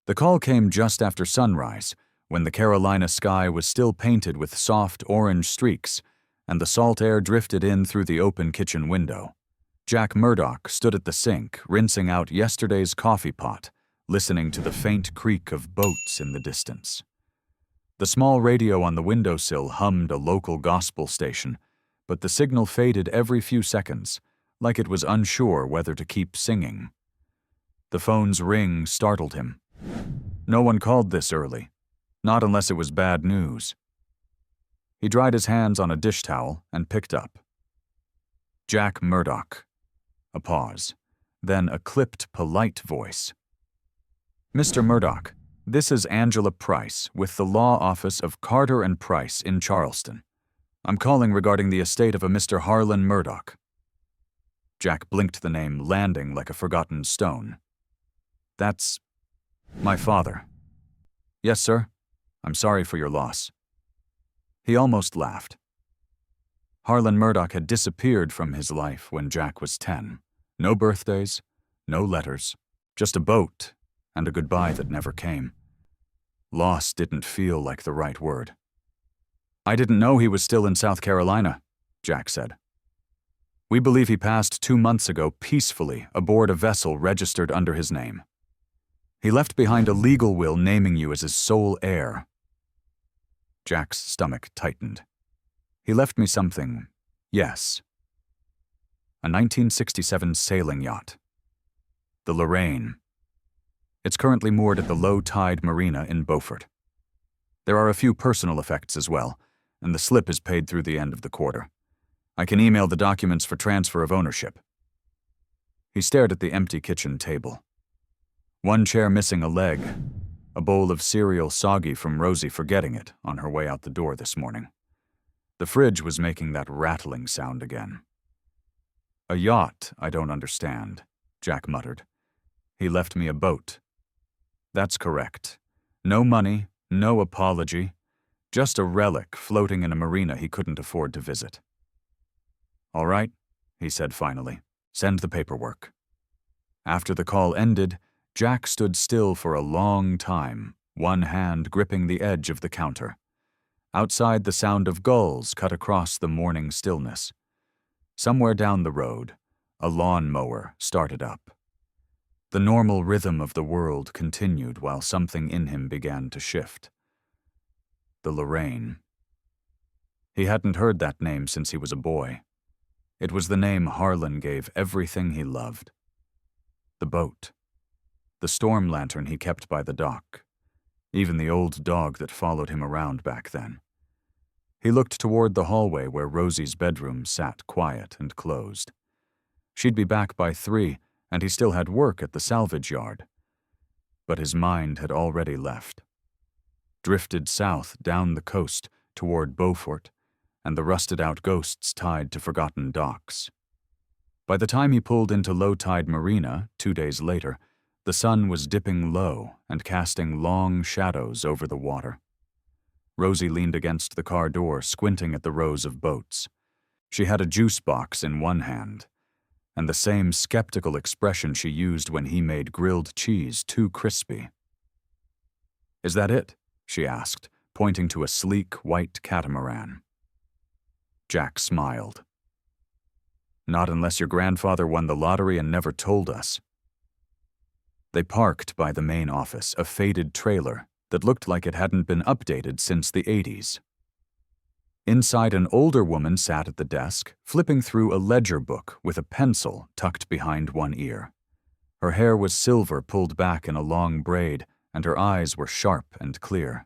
The call came just after sunrise, when the Carolina sky was still painted with soft orange streaks, and the salt air drifted in through the open kitchen window. Jack Murdoch stood at the sink, rinsing out yesterday's coffee pot, listening to the faint creak of boats in the distance. The small radio on the windowsill hummed a local gospel station, but the signal faded every few seconds, like it was unsure whether to keep singing. The phone's ring startled him. No one called this early, not unless it was bad news. He dried his hands on a dish towel and picked up. Jack Murdoch. A pause, then a clipped, polite voice. Mr. Murdoch, this is Angela Price with the law office of Carter and Price in Charleston. I'm calling regarding the estate of a Mr. Harlan Murdoch. Jack blinked the name, landing like a forgotten stone. That's my father. Yes, sir. I'm sorry for your loss. He almost laughed. Harlan Murdoch had disappeared from his life when Jack was 10. No birthdays, no letters, just a boat and a goodbye that never came. Loss didn't feel like the right word. I didn't know he was still in South Carolina, Jack said. We believe he passed 2 months ago peacefully aboard a vessel registered under his name. He left behind a legal will naming you as his sole heir. Jack's stomach tightened. He left me something, yes. A 1967 sailing yacht. The Lorraine. It's currently moored at the Low Tide Marina in Beaufort. There are a few personal effects as well, and the slip is paid through the end of the quarter. I can email the documents for transfer of ownership. He stared at the empty kitchen table. One chair missing a leg, a bowl of cereal soggy from Rosie forgetting it on her way out the door this morning. The fridge was making that rattling sound again. A yacht, I don't understand, Jack muttered. He left me a boat. That's correct. No money, no apology, just a relic floating in a marina he couldn't afford to visit. All right, he said finally. Send the paperwork. After the call ended, Jack stood still for a long time, one hand gripping the edge of the counter. Outside, the sound of gulls cut across the morning stillness. Somewhere down the road, a lawn-mower started up. The normal rhythm of the world continued while something in him began to shift. The Lorraine. He hadn't heard that name since he was a boy. It was the name Harlan gave everything he loved. The boat. The storm lantern he kept by the dock. Even the old dog that followed him around back then. He looked toward the hallway where Rosie's bedroom sat quiet and closed. She'd be back by 3, and he still had work at the salvage yard. But his mind had already left. Drifted south down the coast toward Beaufort and the rusted-out ghosts tied to forgotten docks. By the time he pulled into Low Tide Marina 2 days later, the sun was dipping low and casting long shadows over the water. Rosie leaned against the car door, squinting at the rows of boats. She had a juice box in one hand, and the same skeptical expression she used when he made grilled cheese too crispy. Is that it? She asked, pointing to a sleek white catamaran. Jack smiled. Not unless your grandfather won the lottery and never told us. They parked by the main office, a faded trailer that looked like it hadn't been updated since the 80s. Inside, an older woman sat at the desk, flipping through a ledger book with a pencil tucked behind one ear. Her hair was silver pulled back in a long braid, and her eyes were sharp and clear.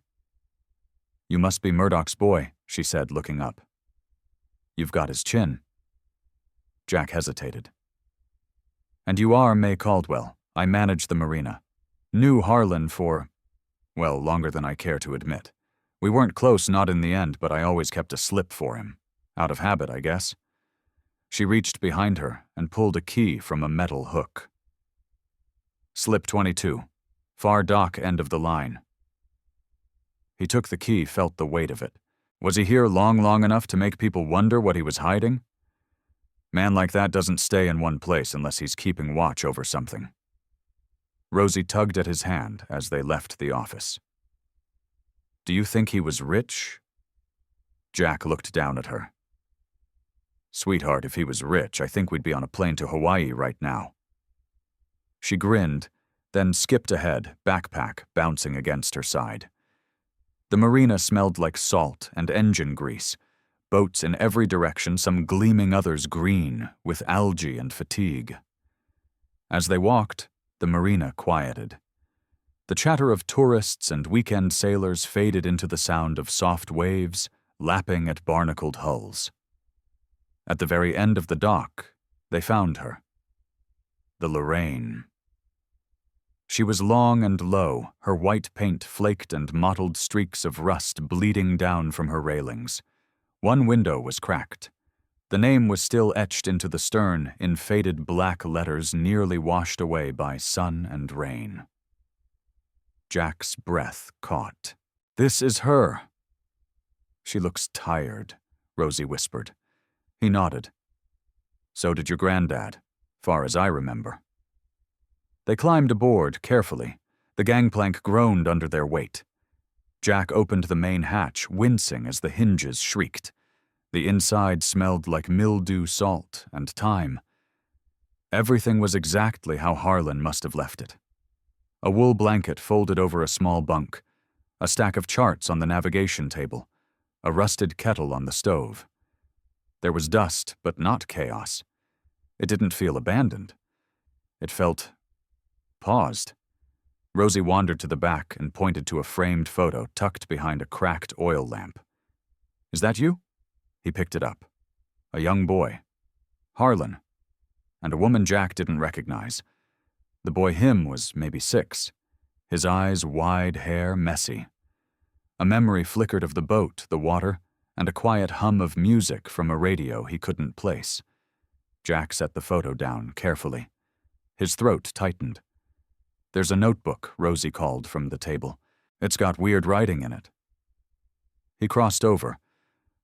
You must be Murdoch's boy, she said, looking up. You've got his chin. Jack hesitated. And you are May Caldwell. I manage the marina. Knew Harlan for, well, longer than I care to admit. We weren't close, not in the end, but I always kept a slip for him. Out of habit, I guess. She reached behind her and pulled a key from a metal hook. Slip 22. Far dock end of the line. He took the key, felt the weight of it. Was he here long enough to make people wonder what he was hiding? Man like that doesn't stay in one place unless he's keeping watch over something. Rosie tugged at his hand as they left the office. "Do you think he was rich?" Jack looked down at her. "Sweetheart, if he was rich, I think we'd be on a plane to Hawaii right now." She grinned, then skipped ahead, backpack bouncing against her side. The marina smelled like salt and engine grease, boats in every direction, some gleaming, others green, with algae and fatigue. As they walked, the marina quieted. The chatter of tourists and weekend sailors faded into the sound of soft waves lapping at barnacled hulls. At the very end of the dock, they found her. The Lorraine. She was long and low, her white paint flaked and mottled streaks of rust bleeding down from her railings. One window was cracked. The name was still etched into the stern in faded black letters nearly washed away by sun and rain. Jack's breath caught. "This is her." "She looks tired," Rosie whispered. He nodded. "So did your granddad, far as I remember." They climbed aboard carefully. The gangplank groaned under their weight. Jack opened the main hatch, wincing as the hinges shrieked. The inside smelled like mildew, salt, and thyme. Everything was exactly how Harlan must have left it. A wool blanket folded over a small bunk, a stack of charts on the navigation table, a rusted kettle on the stove. There was dust, but not chaos. It didn't feel abandoned. It felt paused. Rosie wandered to the back and pointed to a framed photo tucked behind a cracked oil lamp. "Is that you?" He picked it up. A young boy. Harlan. And a woman Jack didn't recognize. The boy him was maybe 6. His eyes wide, hair messy. A memory flickered of the boat, the water, and a quiet hum of music from a radio he couldn't place. Jack set the photo down carefully. His throat tightened. "There's a notebook," Rosie called from the table. "It's got weird writing in it." He crossed over.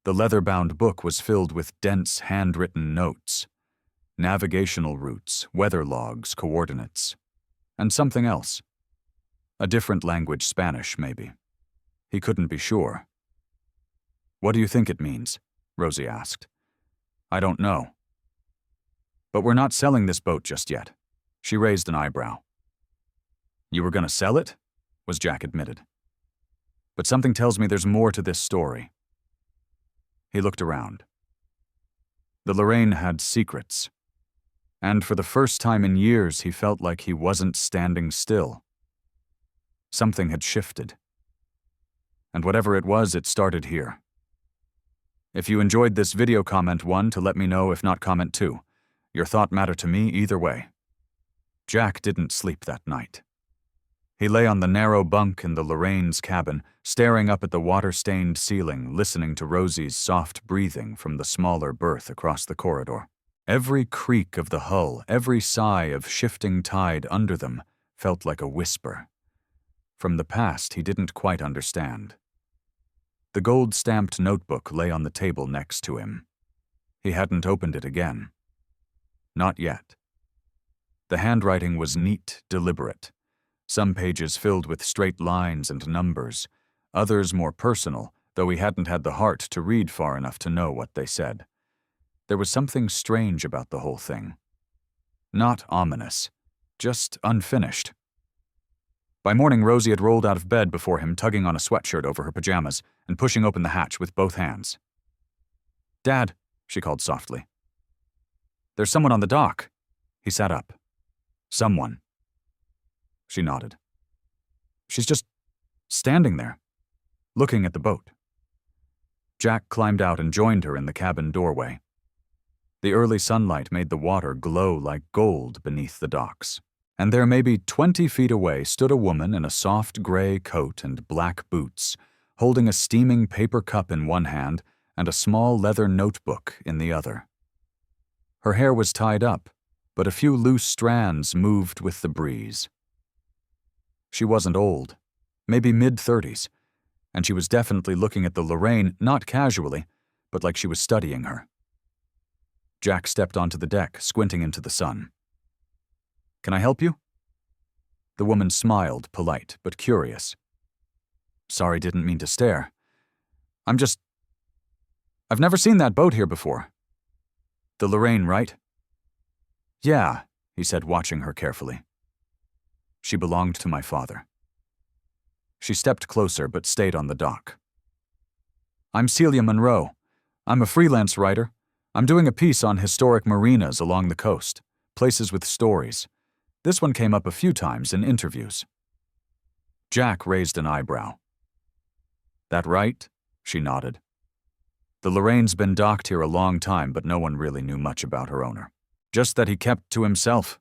The leather-bound book was filled with dense, handwritten notes. Navigational routes, weather logs, coordinates. And something else. A different language, Spanish, maybe. He couldn't be sure. "What do you think it means?" Rosie asked. "I don't know." "But we're not selling this boat just yet." She raised an eyebrow. "You were going to sell it?" was Jack admitted. "But something tells me there's more to this story." He looked around. The Lorraine had secrets. And for the first time in years, he felt like he wasn't standing still. Something had shifted. And whatever it was, it started here. If you enjoyed this video, comment 1 to let me know, if not, comment 2. Your thought mattered to me either way. Jack didn't sleep that night. He lay on the narrow bunk in the Lorraine's cabin, staring up at the water-stained ceiling, listening to Rosie's soft breathing from the smaller berth across the corridor. Every creak of the hull, every sigh of shifting tide under them, felt like a whisper. From the past he didn't quite understand. The gold-stamped notebook lay on the table next to him. He hadn't opened it again. Not yet. The handwriting was neat, deliberate. Some pages filled with straight lines and numbers, others more personal, though he hadn't had the heart to read far enough to know what they said. There was something strange about the whole thing. Not ominous, just unfinished. By morning, Rosie had rolled out of bed before him, tugging on a sweatshirt over her pajamas and pushing open the hatch with both hands. "Dad," she called softly. "There's someone on the dock." He sat up. "Someone." She nodded. "She's just standing there, looking at the boat." Jack climbed out and joined her in the cabin doorway. The early sunlight made the water glow like gold beneath the docks. And there, maybe 20 feet away, stood a woman in a soft gray coat and black boots, holding a steaming paper cup in one hand and a small leather notebook in the other. Her hair was tied up, but a few loose strands moved with the breeze. She wasn't old, maybe mid-30s, and she was definitely looking at the Lorraine, not casually, but like she was studying her. Jack stepped onto the deck, squinting into the sun. "Can I help you?" The woman smiled, polite but curious. Sorry, didn't mean to stare. I've never seen that boat here before. The Lorraine, right? Yeah, he said, watching her carefully. She belonged to my father. She stepped closer but stayed on the dock. I'm Celia Monroe. I'm a freelance writer. I'm doing a piece on historic marinas along the coast, places with stories. This one came up a few times in interviews. Jack raised an eyebrow. That right? She nodded. The Lorraine's been docked here a long time, but no one really knew much about her owner. Just that he kept to himself.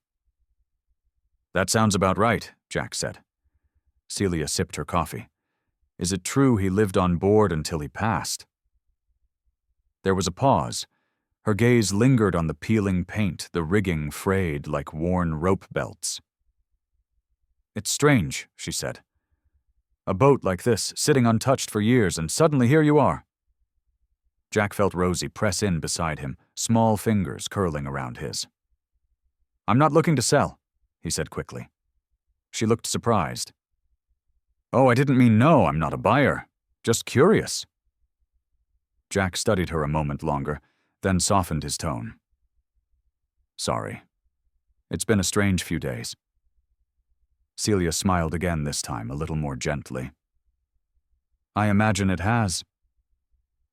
That sounds about right, Jack said. Celia sipped her coffee. Is it true he lived on board until he passed? There was a pause. Her gaze lingered on the peeling paint, the rigging frayed like worn rope belts. It's strange, she said. A boat like this, sitting untouched for years, and suddenly here you are. Jack felt Rosie press in beside him, small fingers curling around his. I'm not looking to sell, he said quickly. She looked surprised. Oh, I didn't mean no, I'm not a buyer. Just curious. Jack studied her a moment longer, then softened his tone. Sorry. It's been a strange few days. Celia smiled again this time, a little more gently. I imagine it has.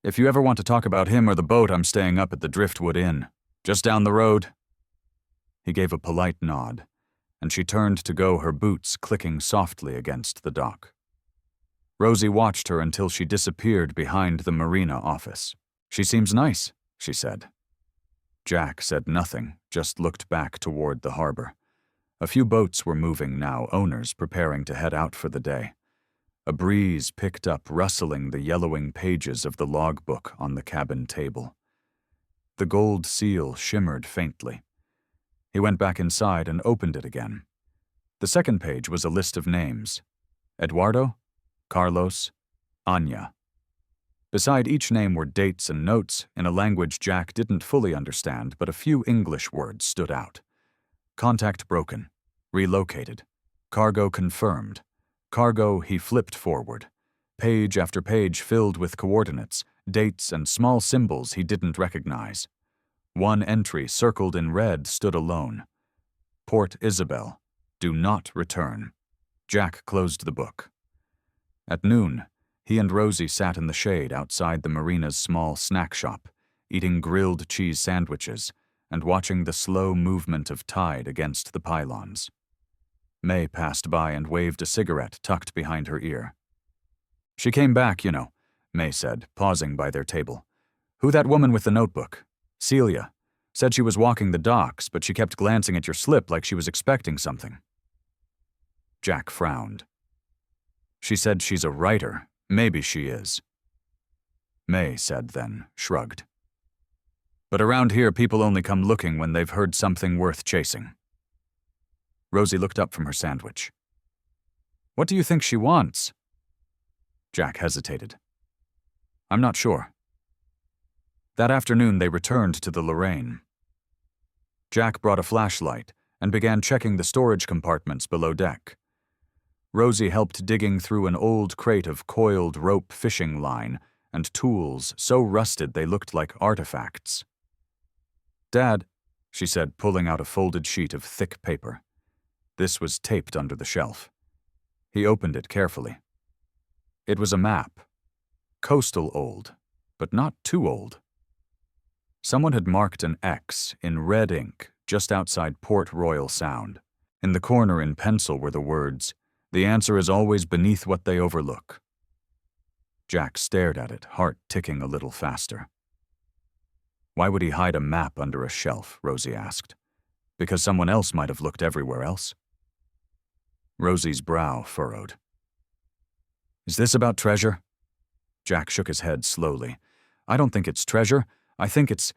If you ever want to talk about him or the boat, I'm staying up at the Driftwood Inn, just down the road. He gave a polite nod, and she turned to go, her boots clicking softly against the dock. Rosie watched her until she disappeared behind the marina office. She seems nice, she said. Jack said nothing, just looked back toward the harbor. A few boats were moving now, owners preparing to head out for the day. A breeze picked up, rustling the yellowing pages of the logbook on the cabin table. The gold seal shimmered faintly. He went back inside and opened it again. The second page was a list of names. Eduardo, Carlos, Anya. Beside each name were dates and notes in a language Jack didn't fully understand, but a few English words stood out. Contact broken. Relocated. Cargo confirmed. Cargo he flipped forward. Page after page filled with coordinates, dates, and small symbols he didn't recognize. One entry circled in red stood alone. Port Isabel. Do not return. Jack closed the book. At noon, he and Rosie sat in the shade outside the marina's small snack shop, eating grilled cheese sandwiches and watching the slow movement of tide against the pylons. May passed by and waved a cigarette tucked behind her ear. She came back, you know, May said, pausing by their table. Who that woman with the notebook? Celia. Said she was walking the docks, but she kept glancing at your slip like she was expecting something. Jack frowned. She said she's a writer. Maybe she is. May said then, shrugged. But around here people only come looking when they've heard something worth chasing. Rosie looked up from her sandwich. What do you think she wants? Jack hesitated. I'm not sure. That afternoon they returned to the Lorraine. Jack brought a flashlight and began checking the storage compartments below deck. Rosie helped digging through an old crate of coiled rope fishing line and tools so rusted they looked like artifacts. Dad, she said, pulling out a folded sheet of thick paper. This was taped under the shelf. He opened it carefully. It was a map. Coastal old, but not too old. Someone had marked an X in red ink just outside Port Royal Sound. In the corner in pencil were the words, "The answer is always beneath what they overlook." Jack stared at it, heart ticking a little faster. Why would he hide a map under a shelf, Rosie asked. Because someone else might have looked everywhere else? Rosie's brow furrowed. Is this about treasure? Jack shook his head slowly. I don't think it's treasure. I think it's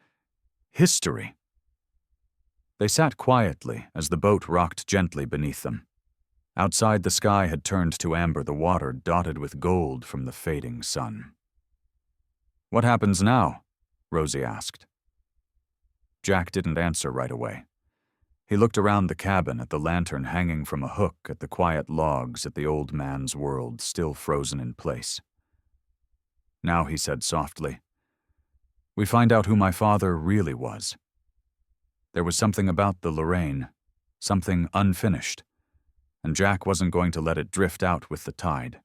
history. They sat quietly as the boat rocked gently beneath them. Outside, the sky had turned to amber, the water dotted with gold from the fading sun. What happens now? Rosie asked. Jack didn't answer right away. He looked around the cabin at the lantern hanging from a hook at the quiet logs at the old man's world still frozen in place. Now he said softly, "We find out who my father really was. There was something about the Lorraine, something unfinished, and Jack wasn't going to let it drift out with the tide.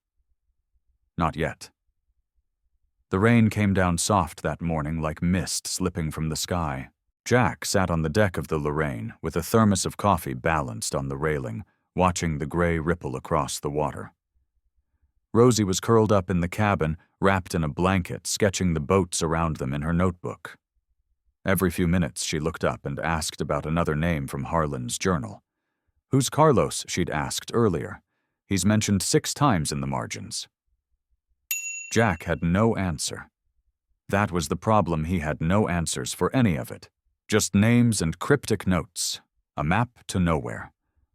Not yet." The rain came down soft that morning like mist slipping from the sky. Jack sat on the deck of the Lorraine with a thermos of coffee balanced on the railing, watching the gray ripple across the water. Rosie was curled up in the cabin, wrapped in a blanket, sketching the boats around them in her notebook. Every few minutes she looked up and asked about another name from Harlan's journal. "Who's Carlos?" she'd asked earlier. "He's mentioned 6 times in the margins." Jack had no answer. That was the problem, he had no answers for any of it. Just names and cryptic notes, a map to nowhere,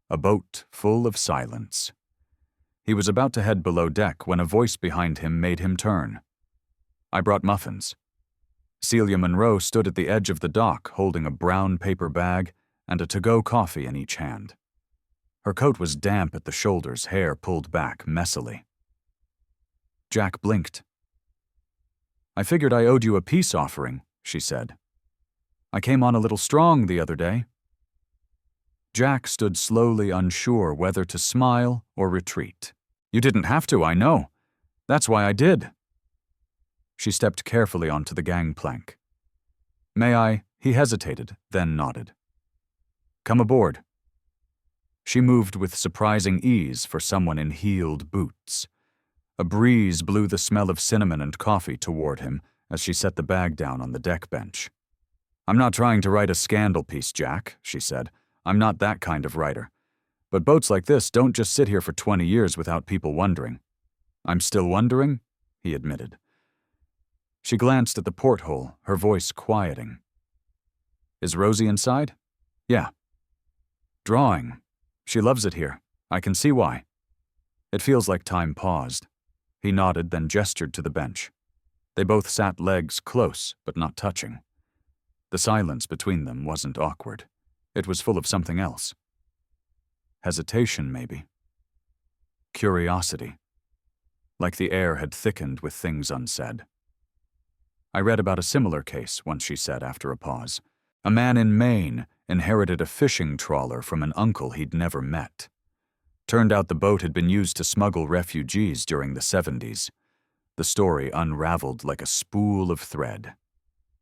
a boat full of silence. He was about to head below deck when a voice behind him made him turn. "I brought muffins." Celia Monroe stood at the edge of the dock holding a brown paper bag and a to-go coffee in each hand. Her coat was damp at the shoulders, hair pulled back messily. Jack blinked. "I figured I owed you a peace offering," she said. "I came on a little strong the other day." Jack stood slowly, unsure whether to smile or retreat. "You didn't have to, I know. That's why I did." She stepped carefully onto the gangplank. "May I?" He hesitated, then nodded. "Come aboard." She moved with surprising ease for someone in heeled boots. A breeze blew the smell of cinnamon and coffee toward him as she set the bag down on the deck bench. "I'm not trying to write a scandal piece, Jack," she said. "I'm not that kind of writer. But boats like this don't just sit here for 20 years without people wondering." "I'm still wondering," he admitted. She glanced at the porthole, her voice quieting. "Is Rosie inside?" "Yeah." "Drawing. She loves it here. I can see why." It feels like time paused. He nodded, then gestured to the bench. They both sat legs close, but not touching. The silence between them wasn't awkward. It was full of something else. Hesitation, maybe. Curiosity. Like the air had thickened with things unsaid. "I read about a similar case," once she said after a pause. "A man in Maine inherited a fishing trawler from an uncle he'd never met. Turned out the boat had been used to smuggle refugees during the 70s. The story unraveled like a spool of thread."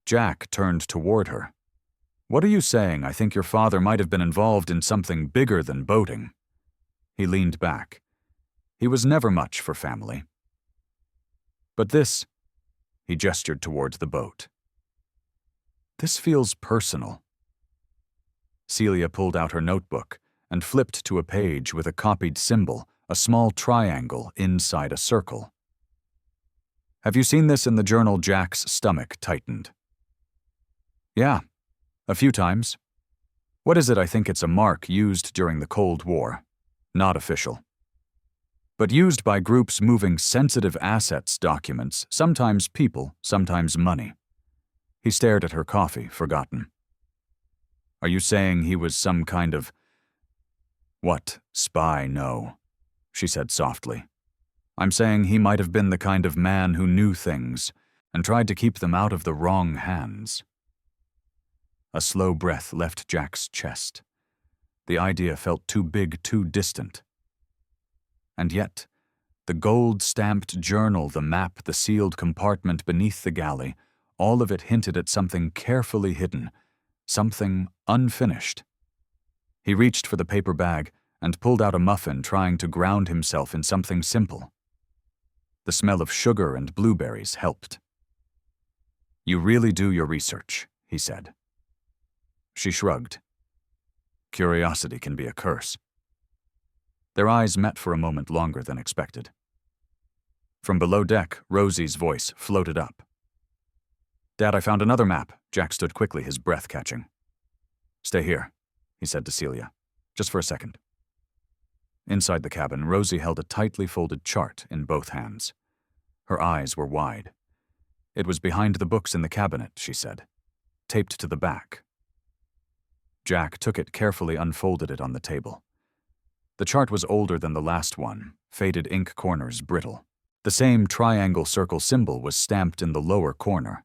Jack turned toward her. "What are you saying? I think your father might have been involved in something bigger than boating." He leaned back. He was never much for family. "But this," he gestured towards the boat. "This feels personal." Celia pulled out her notebook and flipped to a page with a copied symbol, a small triangle inside a circle. "Have you seen this in the journal?" Jack's stomach tightened. "Yeah, a few times." "What is it?" "I think it's a mark used during the Cold War. Not official. But used by groups moving sensitive assets documents, sometimes people, sometimes money." He stared at her coffee, forgotten. "Are you saying he was some kind of—" "What? Spy? No," she said softly. "I'm saying he might have been the kind of man who knew things and tried to keep them out of the wrong hands." A slow breath left Jack's chest. The idea felt too big, too distant. And yet, the gold-stamped journal, the map, the sealed compartment beneath the galley, all of it hinted at something carefully hidden, something unfinished. He reached for the paper bag and pulled out a muffin, trying to ground himself in something simple. The smell of sugar and blueberries helped. "You really do your research," he said. She shrugged. "Curiosity can be a curse." Their eyes met for a moment longer than expected. From below deck, Rosie's voice floated up. "Dad, I found another map." Jack stood quickly, his breath catching. "Stay here," he said to Celia. "Just for a second." Inside the cabin, Rosie held a tightly folded chart in both hands. Her eyes were wide. "It was behind the books in the cabinet," she said. "Taped to the back." Jack took it, carefully unfolded it on the table. The chart was older than the last one, faded ink corners brittle. The same triangle circle symbol was stamped in the lower corner,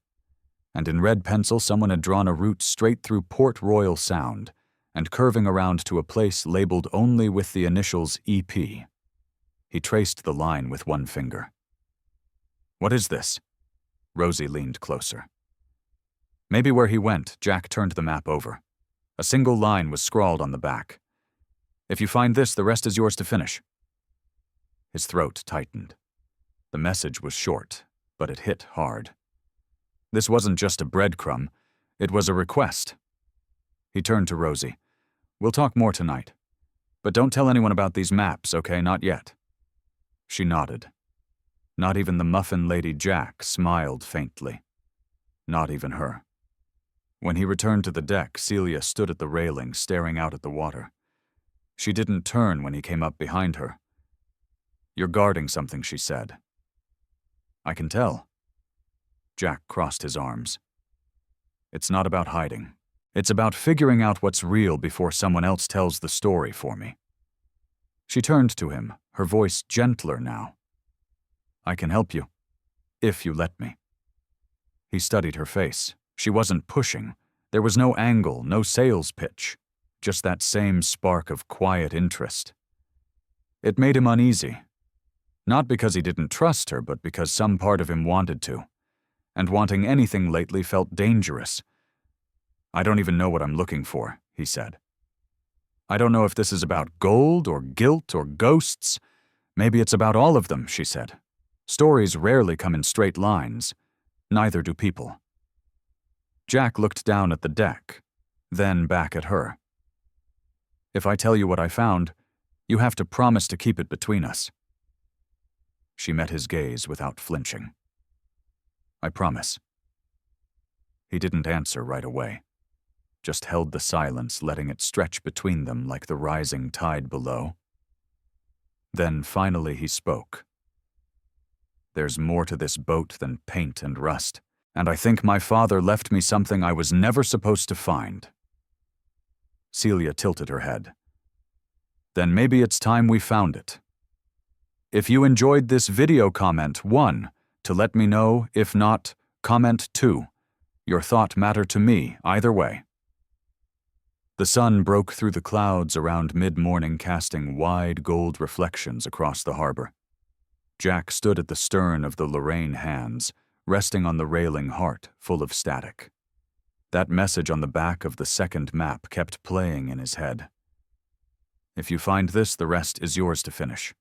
and in red pencil someone had drawn a route straight through Port Royal Sound and curving around to a place labeled only with the initials EP. He traced the line with one finger. "What is this?" Rosie leaned closer. "Maybe where he went." Jack turned the map over. A single line was scrawled on the back. "If you find this, the rest is yours to finish." His throat tightened. The message was short, but it hit hard. This wasn't just a breadcrumb, it was a request. He turned to Rosie. "We'll talk more tonight. But don't tell anyone about these maps, okay? Not yet." She nodded. Not even the muffin lady Jack smiled faintly. Not even her. When he returned to the deck, Celia stood at the railing, staring out at the water. She didn't turn when he came up behind her. "You're guarding something," she said. "I can tell." Jack crossed his arms. "It's not about hiding. It's about figuring out what's real before someone else tells the story for me." She turned to him, her voice gentler now. "I can help you, if you let me." He studied her face. She wasn't pushing. There was no angle, no sales pitch, just that same spark of quiet interest. It made him uneasy. Not because he didn't trust her, but because some part of him wanted to. And wanting anything lately felt dangerous. "I don't even know what I'm looking for," he said. "I don't know if this is about gold or guilt or ghosts. Maybe it's about all of them," she said. "Stories rarely come in straight lines. Neither do people." Jack looked down at the deck, then back at her. "If I tell you what I found, you have to promise to keep it between us." She met his gaze without flinching. "I promise." He didn't answer right away, just held the silence, letting it stretch between them like the rising tide below. Then finally he spoke. "There's more to this boat than paint and rust, and I think my father left me something I was never supposed to find." Celia tilted her head. "Then maybe it's time we found it. If you enjoyed this video, comment 1 to let me know. If not, comment 2. Your thought matter to me either way." The sun broke through the clouds around mid-morning, casting wide gold reflections across the harbor. Jack stood at the stern of the Lorraine Hands, resting on the railing, heart full of static. That message on the back of the second map kept playing in his head. "If you find this, the rest is yours to finish."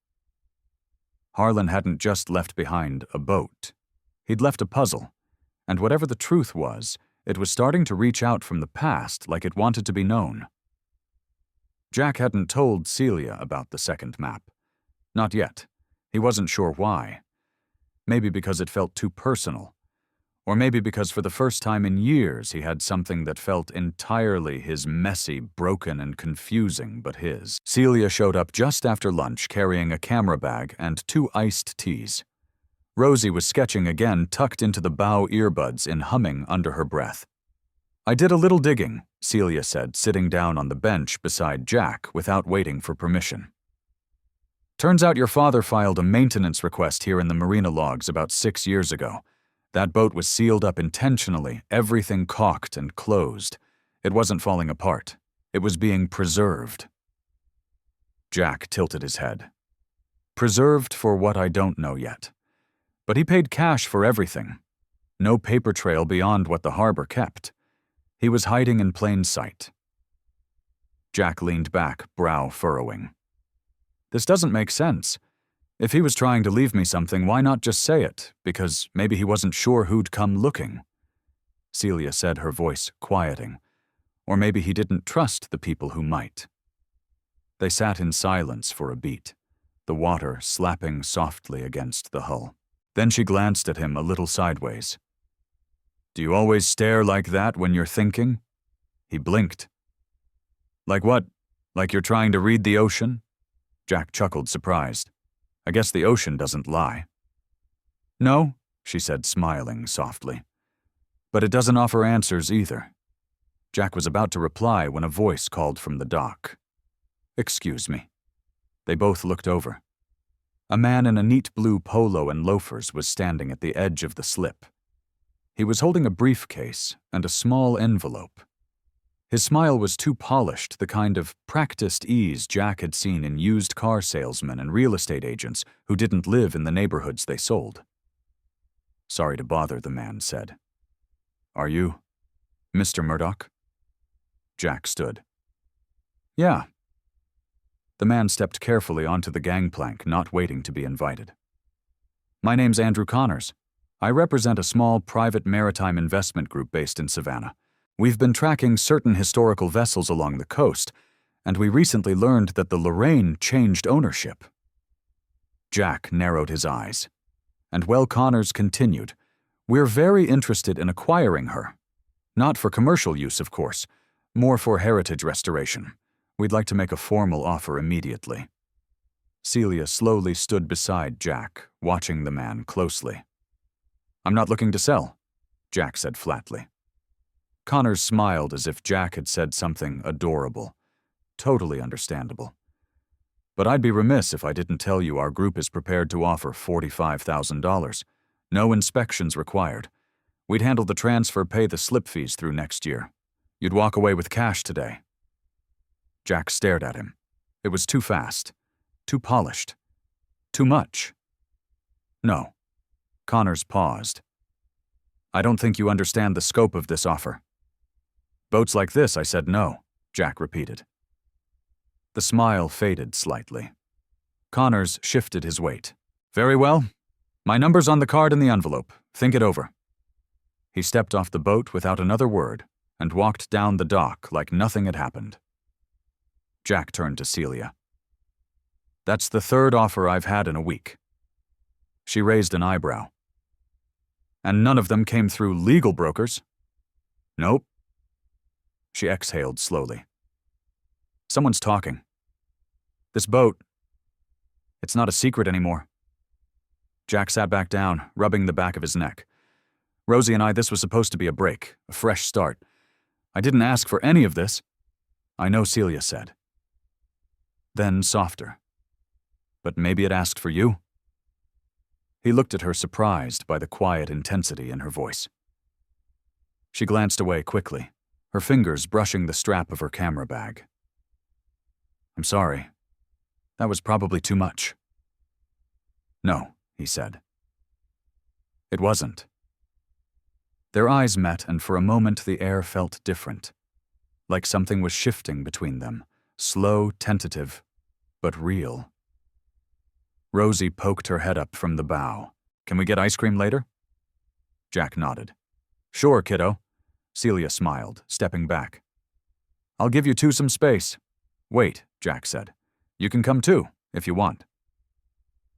Harlan hadn't just left behind a boat. He'd left a puzzle, and whatever the truth was, it was starting to reach out from the past like it wanted to be known. Jack hadn't told Celia about the second map. Not yet. He wasn't sure why. Maybe because it felt too personal. Or maybe because for the first time in years he had something that felt entirely his, messy, broken, and confusing, but his. Celia showed up just after lunch carrying a camera bag and 2 iced teas. Rosie was sketching again, tucked into the bow earbuds and humming under her breath. "I did a little digging," Celia said, sitting down on the bench beside Jack without waiting for permission. "Turns out your father filed a maintenance request here in the marina logs about 6 years ago. That boat was sealed up intentionally, everything caulked and closed. It wasn't falling apart. It was being preserved." Jack tilted his head. "Preserved for what I don't know yet. But he paid cash for everything. No paper trail beyond what the harbor kept. He was hiding in plain sight." Jack leaned back, brow furrowing. "This doesn't make sense. If he was trying to leave me something, why not just say it? Because maybe he wasn't sure who'd come looking." Celia said, her voice quieting. Or maybe he didn't trust the people who might. They sat in silence for a beat, the water slapping softly against the hull. Then she glanced at him a little sideways. "Do you always stare like that when you're thinking?" He blinked. "Like what? Like you're trying to read the ocean?" Jack chuckled, surprised. "I guess the ocean doesn't lie." "No," she said, smiling softly. "But it doesn't offer answers either. Jack was about to reply when a voice called from the dock. "Excuse me." They both looked over. A man in a neat blue polo and loafers was standing at the edge of the slip. He was holding a briefcase and a small envelope. His smile was too polished, the kind of practiced ease Jack had seen in used car salesmen and real estate agents who didn't live in the neighborhoods they sold. "Sorry to bother," the man said. "Are you Mr. Murdoch?" Jack stood. "Yeah." The man stepped carefully onto the gangplank, not waiting to be invited. "My name's Andrew Connors. I represent a small private maritime investment group based in Savannah. We've been tracking certain historical vessels along the coast, and we recently learned that the Lorraine changed ownership." Jack narrowed his eyes. And while Connors continued, "We're very interested in acquiring her. Not for commercial use, of course, more for heritage restoration. We'd like to make a formal offer immediately." Celia slowly stood beside Jack, watching the man closely. "I'm not looking to sell," Jack said flatly. Connors smiled as if Jack had said something adorable. Totally understandable. "But I'd be remiss if I didn't tell you our group is prepared to offer $45,000. No inspections required. We'd handle the transfer, pay the slip fees through next year. You'd walk away with cash today." Jack stared at him. It was too fast, too polished, too much. "No." Connors paused. "I don't think you understand the scope of this offer." "Boats like this, I said no," Jack repeated. The smile faded slightly. Connors shifted his weight. "Very well. My number's on the card in the envelope. Think it over." He stepped off the boat without another word and walked down the dock like nothing had happened. Jack turned to Celia. "That's the third offer I've had in a week." She raised an eyebrow. "And none of them came through legal brokers?" "Nope." She exhaled slowly. "Someone's talking. This boat, it's not a secret anymore." Jack sat back down, rubbing the back of his neck. "Rosie and I, this was supposed to be a break, a fresh start. I didn't ask for any of this." "I know," Celia said. Then softer. "But maybe it asked for you?" He looked at her, surprised by the quiet intensity in her voice. She glanced away quickly, her fingers brushing the strap of her camera bag. "I'm sorry. That was probably too much." "No," he said. It wasn't. Their eyes met, and for a moment the air felt different, like something was shifting between them, slow, tentative, but real. Rosie poked her head up from the bow. "Can we get ice cream later?" Jack nodded. "Sure, kiddo." Celia smiled, stepping back. "I'll give you two some space." "Wait," Jack said. "You can come too, if you want."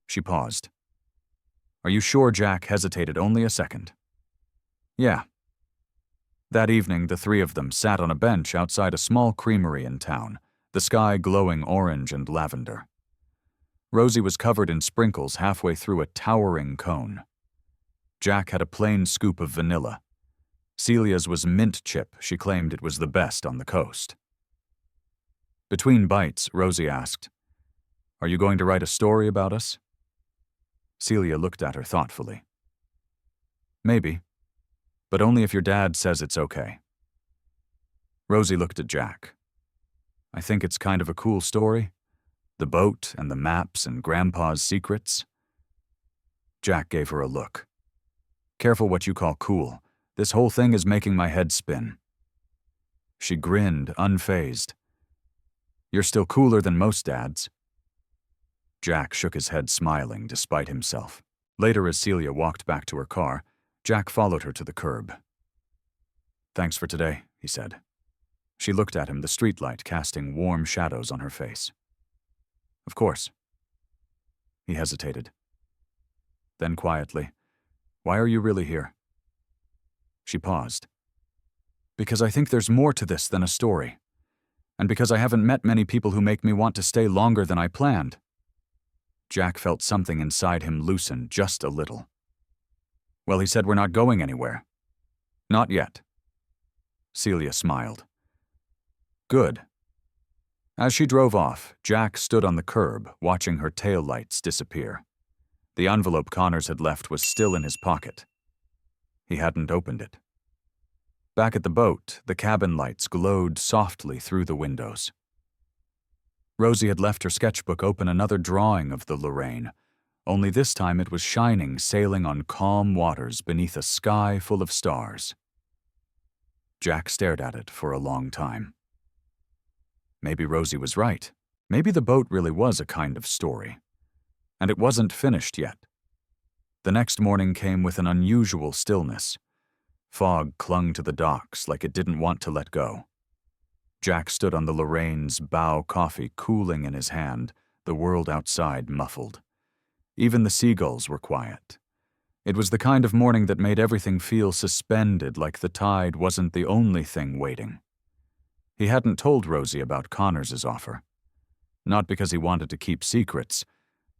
She paused. "Are you sure?" Jack hesitated only a second. "Yeah." That evening, the three of them sat on a bench outside a small creamery in town, the sky glowing orange and lavender. Rosie was covered in sprinkles halfway through a towering cone. Jack had a plain scoop of vanilla. Celia's was mint chip. She claimed it was the best on the coast. Between bites, Rosie asked, "Are you going to write a story about us?" Celia looked at her thoughtfully. "Maybe, but only if your dad says it's okay." Rosie looked at Jack. "I think it's kind of a cool story. The boat and the maps and Grandpa's secrets." Jack gave her a look. "Careful what you call cool. This whole thing is making my head spin." She grinned, unfazed. "You're still cooler than most dads." Jack shook his head, smiling despite himself. Later, as Celia walked back to her car, Jack followed her to the curb. "Thanks for today," he said. She looked at him, the streetlight casting warm shadows on her face. "Of course." He hesitated. Then quietly, "Why are you really here?" She paused. "Because I think there's more to this than a story. And because I haven't met many people who make me want to stay longer than I planned." Jack felt something inside him loosen just a little. "Well, he said we're not going anywhere." "Not yet." Celia smiled. Good. As she drove off, Jack stood on the curb, watching her taillights disappear. The envelope Connors had left was still in his pocket. He hadn't opened it. Back at the boat, the cabin lights glowed softly through the windows. Rosie had left her sketchbook open another drawing of the Lorraine, only this time it was shining, sailing on calm waters beneath a sky full of stars. Jack stared at it for a long time. Maybe Rosie was right. Maybe the boat really was a kind of story. And it wasn't finished yet. The next morning came with an unusual stillness. Fog clung to the docks like it didn't want to let go. Jack stood on the Lorraine's bow, coffee cooling in his hand, the world outside muffled. Even the seagulls were quiet. It was the kind of morning that made everything feel suspended, like the tide wasn't the only thing waiting. He hadn't told Rosie about Connors's offer. Not because he wanted to keep secrets,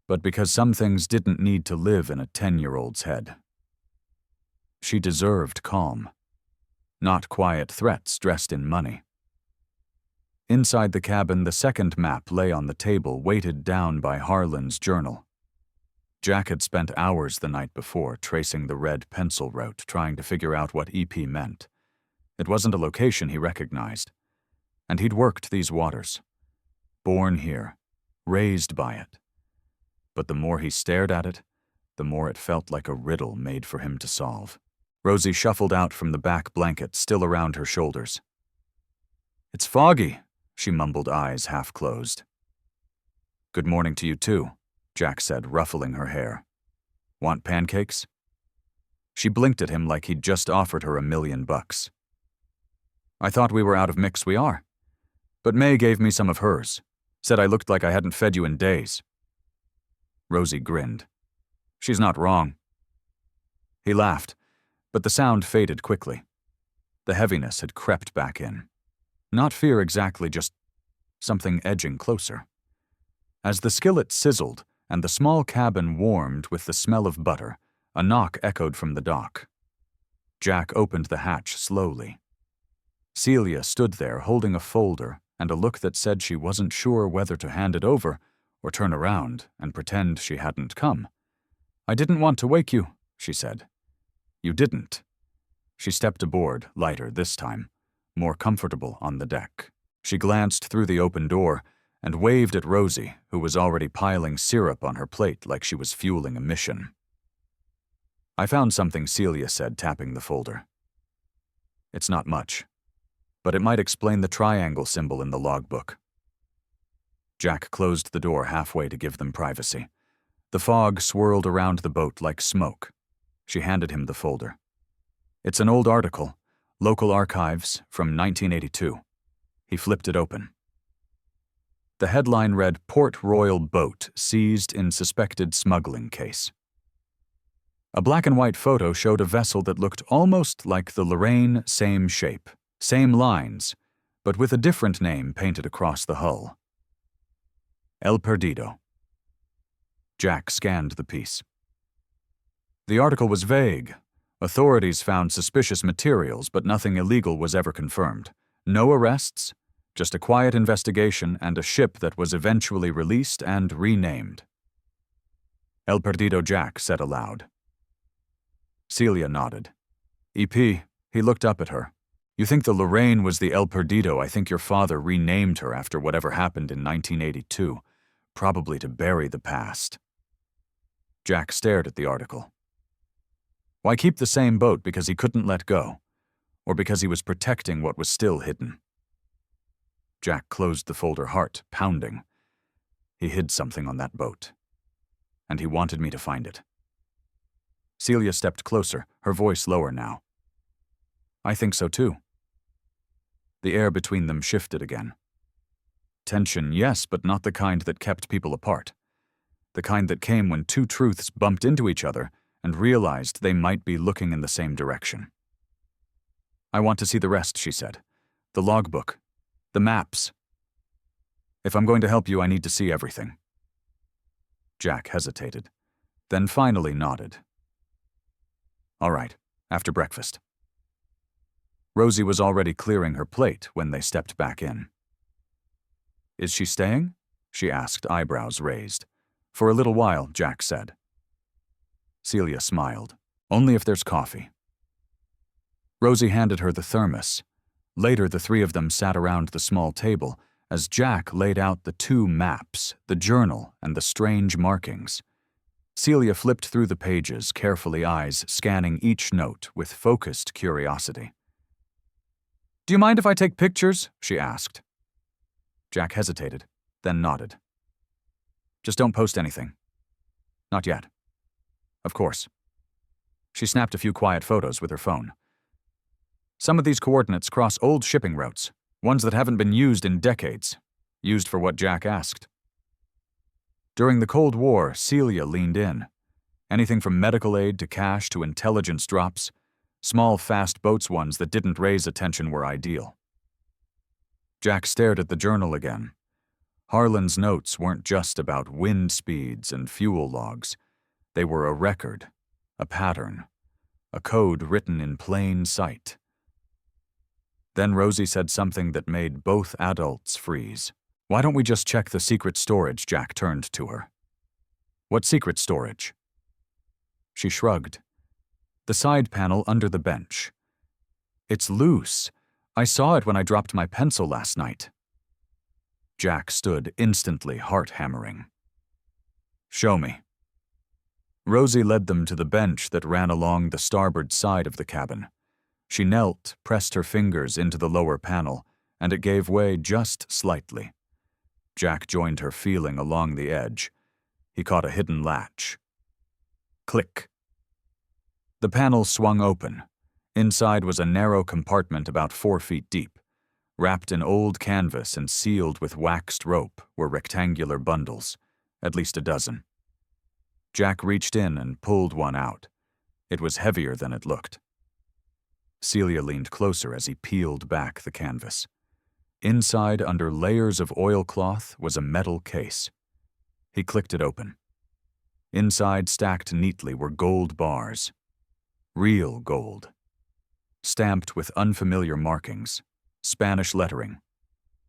but because some things didn't need to live in a 10-year-old's head. She deserved calm, not quiet threats dressed in money. Inside the cabin, the second map lay on the table, weighted down by Harlan's journal. Jack had spent hours the night before tracing the red pencil route, trying to figure out what EP meant. It wasn't a location he recognized. And he'd worked these waters. Born here, raised by it. But the more he stared at it, the more it felt like a riddle made for him to solve. Rosie shuffled out from the back blanket, still around her shoulders. "It's foggy," she mumbled, eyes half closed. "Good morning to you too," Jack said, ruffling her hair. "Want pancakes?" She blinked at him like he'd just offered her $1 million. "I thought we were out of mix. We are. But May gave me some of hers. Said I looked like I hadn't fed you in days." Rosie grinned. "She's not wrong." He laughed, but the sound faded quickly. The heaviness had crept back in. Not fear exactly, just something edging closer. As the skillet sizzled and the small cabin warmed with the smell of butter, a knock echoed from the dock. Jack opened the hatch slowly. Celia stood there holding a folder and a look that said she wasn't sure whether to hand it over or turn around and pretend she hadn't come. "I didn't want to wake you," she said. "You didn't." She stepped aboard, lighter this time, more comfortable on the deck. She glanced through the open door and waved at Rosie, who was already piling syrup on her plate like she was fueling a mission. "I found something," Celia said, tapping the folder. "It's not much, but it might explain the triangle symbol in the logbook." Jack closed the door halfway to give them privacy. The fog swirled around the boat like smoke. She handed him the folder. "It's an old article, Local Archives, from 1982. He flipped it open. The headline read, "Port Royal Boat Seized in Suspected Smuggling Case." A black and white photo showed a vessel that looked almost like the Lorraine, same shape, same lines, but with a different name painted across the hull. El Perdido. Jack scanned the piece. The article was vague. Authorities found suspicious materials, but nothing illegal was ever confirmed. No arrests, just a quiet investigation and a ship that was eventually released and renamed. El Perdido, Jack said aloud. Celia nodded. "EP," he looked up at her. "You think the Lorraine was the El Perdido? I think your father renamed her after whatever happened in 1982, probably to bury the past." Jack stared at the article. Why keep the same boat? Because he couldn't let go, or because he was protecting what was still hidden? Jack closed the folder, heart pounding. He hid something on that boat, and he wanted me to find it. Celia stepped closer, her voice lower now. "I think so too." The air between them shifted again. Tension, yes, but not the kind that kept people apart. The kind that came when two truths bumped into each other and realized they might be looking in the same direction. "I want to see the rest," she said. "The logbook. The maps. If I'm going to help you, I need to see everything." Jack hesitated, then finally nodded. "All right, after breakfast." Rosie was already clearing her plate when they stepped back in. "Is she staying?" she asked, eyebrows raised. "For a little while," Jack said. Celia smiled. "Only if there's coffee." Rosie handed her the thermos. Later, the three of them sat around the small table as Jack laid out the two maps, the journal, and the strange markings. Celia flipped through the pages, carefully, eyes scanning each note with focused curiosity. "Do you mind if I take pictures?" she asked. Jack hesitated, then nodded. "Just don't post anything." "Not yet." "Of course." She snapped a few quiet photos with her phone. "Some of these coordinates cross old shipping routes, ones that haven't been used in decades. Used for what Jack asked." During the Cold War, Celia leaned in. Anything from medical aid to cash to intelligence drops, small, fast boats ones that didn't raise attention were ideal. Jack stared at the journal again. Harlan's notes weren't just about wind speeds and fuel logs. They were a record, a pattern, a code written in plain sight. Then Rosie said something that made both adults freeze. "Why don't we just check the secret storage?" Jack turned to her. "What secret storage?" She shrugged. "The side panel under the bench. It's loose. I saw it when I dropped my pencil last night." Jack stood instantly, heart hammering. "Show me." Rosie led them to the bench that ran along the starboard side of the cabin. She knelt, pressed her fingers into the lower panel, and it gave way just slightly. Jack joined her, feeling along the edge. He caught a hidden latch. Click. The panel swung open. Inside was a narrow compartment about 4 feet deep. Wrapped in old canvas and sealed with waxed rope were rectangular bundles, at least a dozen. Jack reached in and pulled one out. It was heavier than it looked. Celia leaned closer as he peeled back the canvas. Inside, under layers of oilcloth, was a metal case. He clicked it open. Inside, stacked neatly, were gold bars. Real gold. Stamped with unfamiliar markings, Spanish lettering,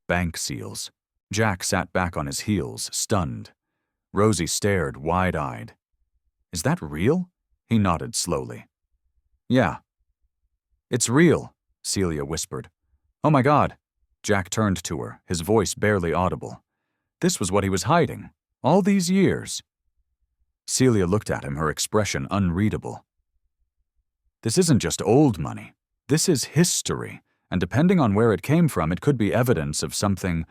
bank seals. Jack sat back on his heels, stunned. Rosie stared wide-eyed. "Is that real?" He nodded slowly. "Yeah." "It's real," Celia whispered. "Oh my God." Jack turned to her, his voice barely audible. This was what he was hiding, all these years. Celia looked at him, her expression unreadable. "This isn't just old money. This is history, and depending on where it came from, it could be evidence of something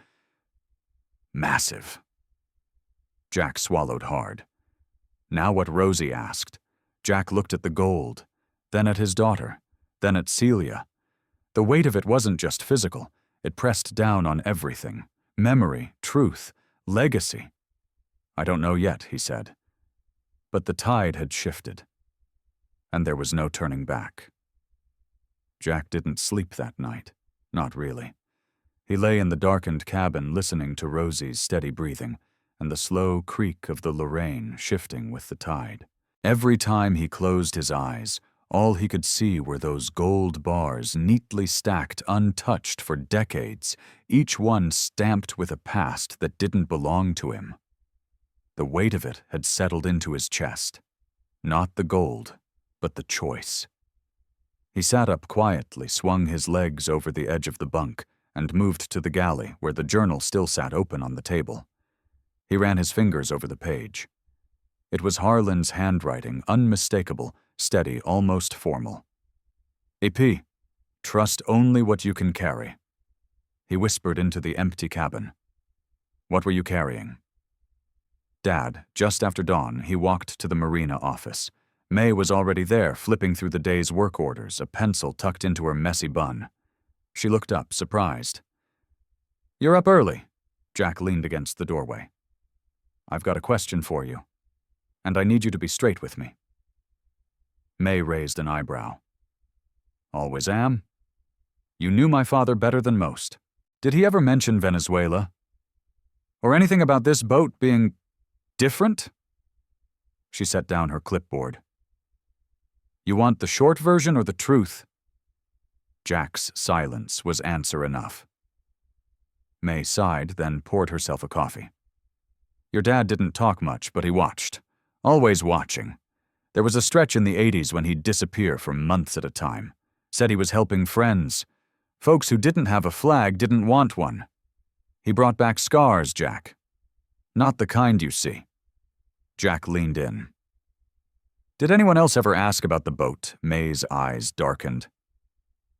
massive." Jack swallowed hard. Now what Rosie asked. Jack looked at the gold, then at his daughter, then at Celia. The weight of it wasn't just physical. It pressed down on everything. Memory, truth, legacy. "I don't know yet," he said. But the tide had shifted, and there was no turning back. Jack didn't sleep that night. Not really. He lay in the darkened cabin listening to Rosie's steady breathing and the slow creak of the Lorraine shifting with the tide. Every time he closed his eyes, all he could see were those gold bars neatly stacked, untouched for decades, each one stamped with a past that didn't belong to him. The weight of it had settled into his chest. Not the gold, but the choice. He sat up quietly, swung his legs over the edge of the bunk, and moved to the galley where the journal still sat open on the table. He ran his fingers over the page. It was Harlan's handwriting, unmistakable, steady, almost formal. "AP, trust only what you can carry." He whispered into the empty cabin. "What were you carrying?" Dad, just after dawn, he walked to the marina office. May was already there, flipping through the day's work orders, a pencil tucked into her messy bun. She looked up, surprised. "You're up early." Jack leaned against the doorway. "I've got a question for you, and I need you to be straight with me." May raised an eyebrow. "Always am. You knew my father better than most. Did he ever mention Venezuela? Or anything about this boat being different?" She set down her clipboard. "You want the short version or the truth?" Jack's silence was answer enough. May sighed, then poured herself a coffee. Your dad didn't talk much, but he watched. Always watching. There was a stretch in the 80s when he'd disappear for months at a time. Said he was helping friends. Folks who didn't have a flag didn't want one. He brought back scars, Jack. Not the kind you see. Jack leaned in. Did anyone else ever ask about the boat? May's eyes darkened.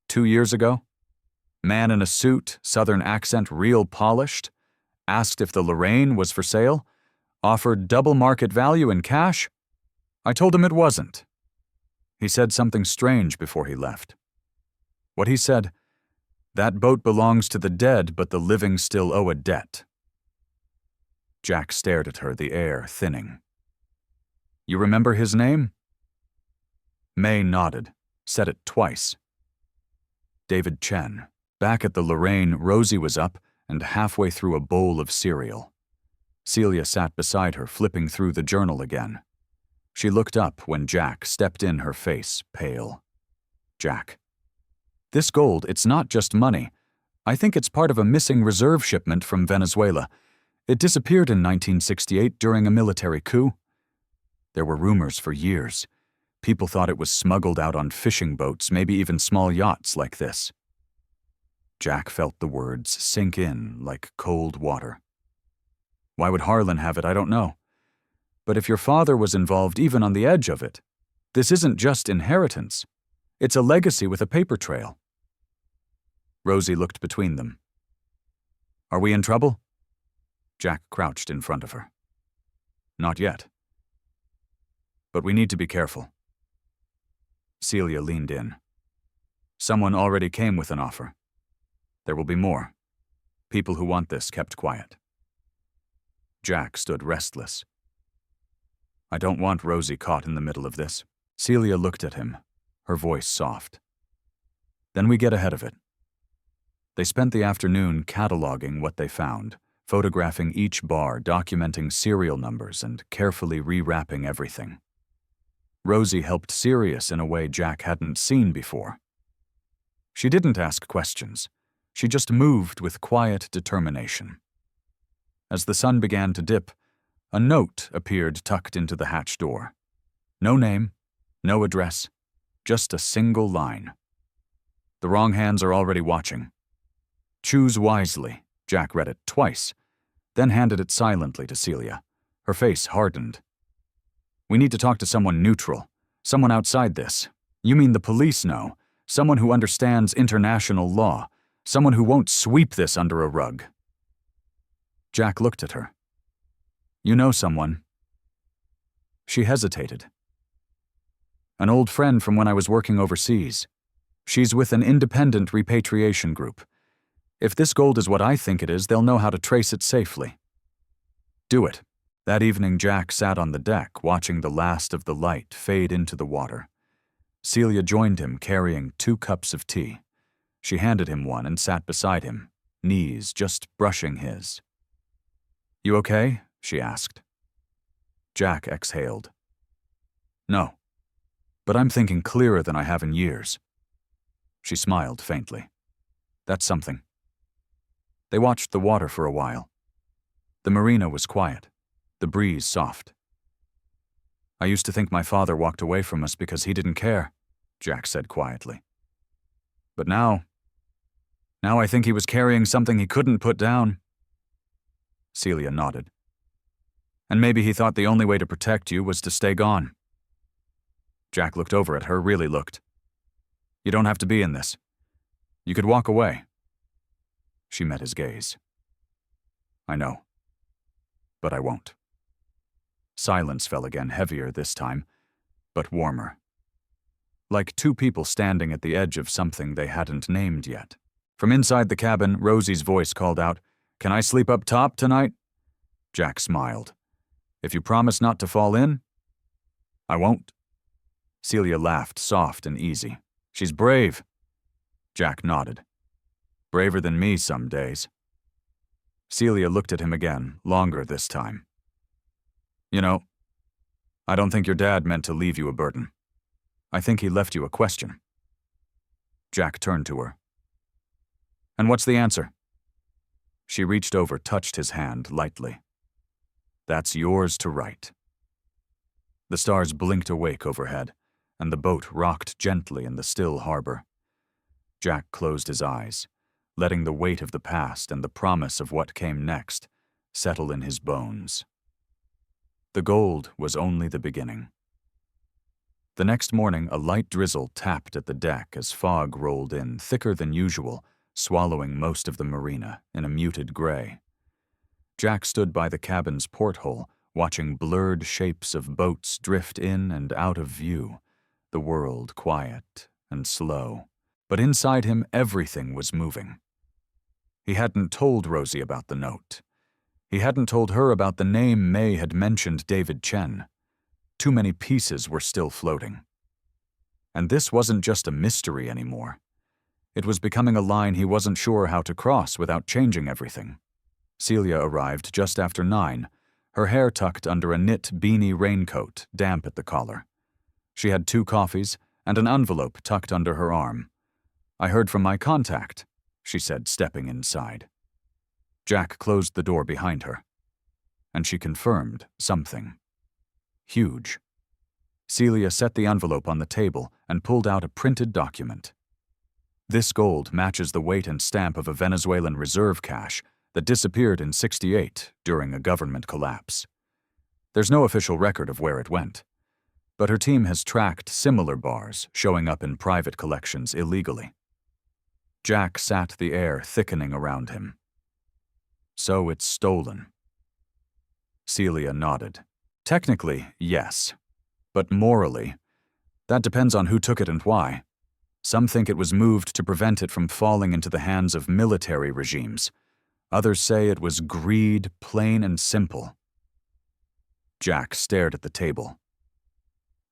2 years ago? Man in a suit, southern accent real polished, asked if the Lorraine was for sale, offered double market value in cash. I told him it wasn't. He said something strange before he left. What he said, that boat belongs to the dead, but the living still owe a debt. Jack stared at her, the air thinning. You remember his name? May nodded, said it twice. David Chen. Back at the Lorraine, Rosie was up and halfway through a bowl of cereal. Celia sat beside her, flipping through the journal again. She looked up when Jack stepped in, her face pale. Jack. This gold, it's not just money. I think it's part of a missing reserve shipment from Venezuela. It disappeared in 1968 during a military coup. There were rumors for years. People thought it was smuggled out on fishing boats, maybe even small yachts like this. Jack felt the words sink in like cold water. Why would Harlan have it? I don't know. But if your father was involved even on the edge of it, this isn't just inheritance. It's a legacy with a paper trail. Rosie looked between them. Are we in trouble? Jack crouched in front of her. Not yet. But we need to be careful. Celia leaned in. Someone already came with an offer. There will be more. People who want this kept quiet. Jack stood restless. I don't want Rosie caught in the middle of this. Celia looked at him, her voice soft. Then we get ahead of it. They spent the afternoon cataloging what they found, photographing each bar, documenting serial numbers, and carefully rewrapping everything. Rosie helped Sirius in a way Jack hadn't seen before. She didn't ask questions. She just moved with quiet determination. As the sun began to dip, a note appeared tucked into the hatch door. No name, no address, just a single line. The wrong hands are already watching. Choose wisely. Jack read it twice, then handed it silently to Celia. Her face hardened. We need to talk to someone neutral, someone outside this. You mean the police know, someone who understands international law, someone who won't sweep this under a rug. Jack looked at her. You know someone. She hesitated. An old friend from when I was working overseas. She's with an independent repatriation group. If this gold is what I think it is, they'll know how to trace it safely. Do it. That evening, Jack sat on the deck, watching the last of the light fade into the water. Celia joined him, carrying 2 cups of tea. She handed him one and sat beside him, knees just brushing his. You okay? She asked. Jack exhaled. No, but I'm thinking clearer than I have in years. She smiled faintly. That's something. They watched the water for a while. The marina was quiet, the breeze soft. I used to think my father walked away from us because he didn't care, Jack said quietly. But now I think he was carrying something he couldn't put down. Celia nodded. And maybe he thought the only way to protect you was to stay gone. Jack looked over at her, really looked. You don't have to be in this. You could walk away. She met his gaze. I know. But I won't. Silence fell again, heavier this time, but warmer. Like 2 people standing at the edge of something they hadn't named yet. From inside the cabin, Rosie's voice called out, Can I sleep up top tonight? Jack smiled. If you promise not to fall in? I won't. Celia laughed, soft and easy. She's brave. Jack nodded. Braver than me some days. Celia looked at him again, longer this time. You know, I don't think your dad meant to leave you a burden. I think he left you a question. Jack turned to her. "And what's the answer?" She reached over, touched his hand lightly. "That's yours to write." The stars blinked awake overhead, and the boat rocked gently in the still harbor. Jack closed his eyes, letting the weight of the past and the promise of what came next settle in his bones. The gold was only the beginning. The next morning, a light drizzle tapped at the deck as fog rolled in, thicker than usual, swallowing most of the marina in a muted gray. Jack stood by the cabin's porthole, watching blurred shapes of boats drift in and out of view, the world quiet and slow. But inside him, everything was moving. He hadn't told Rosie about the note. He hadn't told her about the name May had mentioned, David Chen. Too many pieces were still floating. And this wasn't just a mystery anymore. It was becoming a line he wasn't sure how to cross without changing everything. Celia arrived just after 9, her hair tucked under a knit beanie raincoat, damp at the collar. She had 2 coffees and an envelope tucked under her arm. "I heard from my contact," she said, stepping inside. Jack closed the door behind her, and she confirmed something. Huge. Celia set the envelope on the table and pulled out a printed document. "This gold matches the weight and stamp of a Venezuelan reserve cache that disappeared in '68 during a government collapse. There's no official record of where it went, but her team has tracked similar bars showing up in private collections illegally." Jack sat, the air thickening around him. "So it's stolen." Celia nodded. "Technically, yes. But morally, that depends on who took it and why. Some think it was moved to prevent it from falling into the hands of military regimes. Others say it was greed, plain and simple." Jack stared at the table.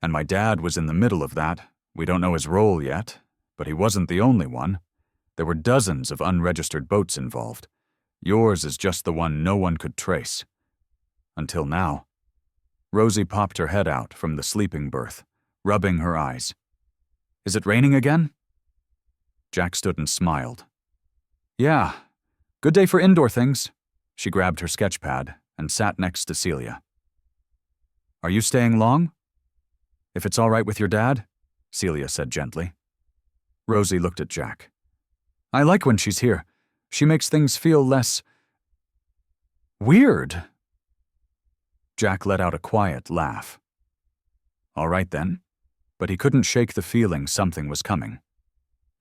"And my dad was in the middle of that. We don't know his role yet, but he wasn't the only one. There were dozens of unregistered boats involved. Yours is just the one no one could trace. Until now." Rosie popped her head out from the sleeping berth, rubbing her eyes. "Is it raining again?" Jack stood and smiled. "Yeah. Good day for indoor things." She grabbed her sketch pad and sat next to Celia. "Are you staying long?" "If it's all right with your dad," Celia said gently. Rosie looked at Jack. "I like when she's here. She makes things feel less weird." Jack let out a quiet laugh. "All right then." But he couldn't shake the feeling something was coming.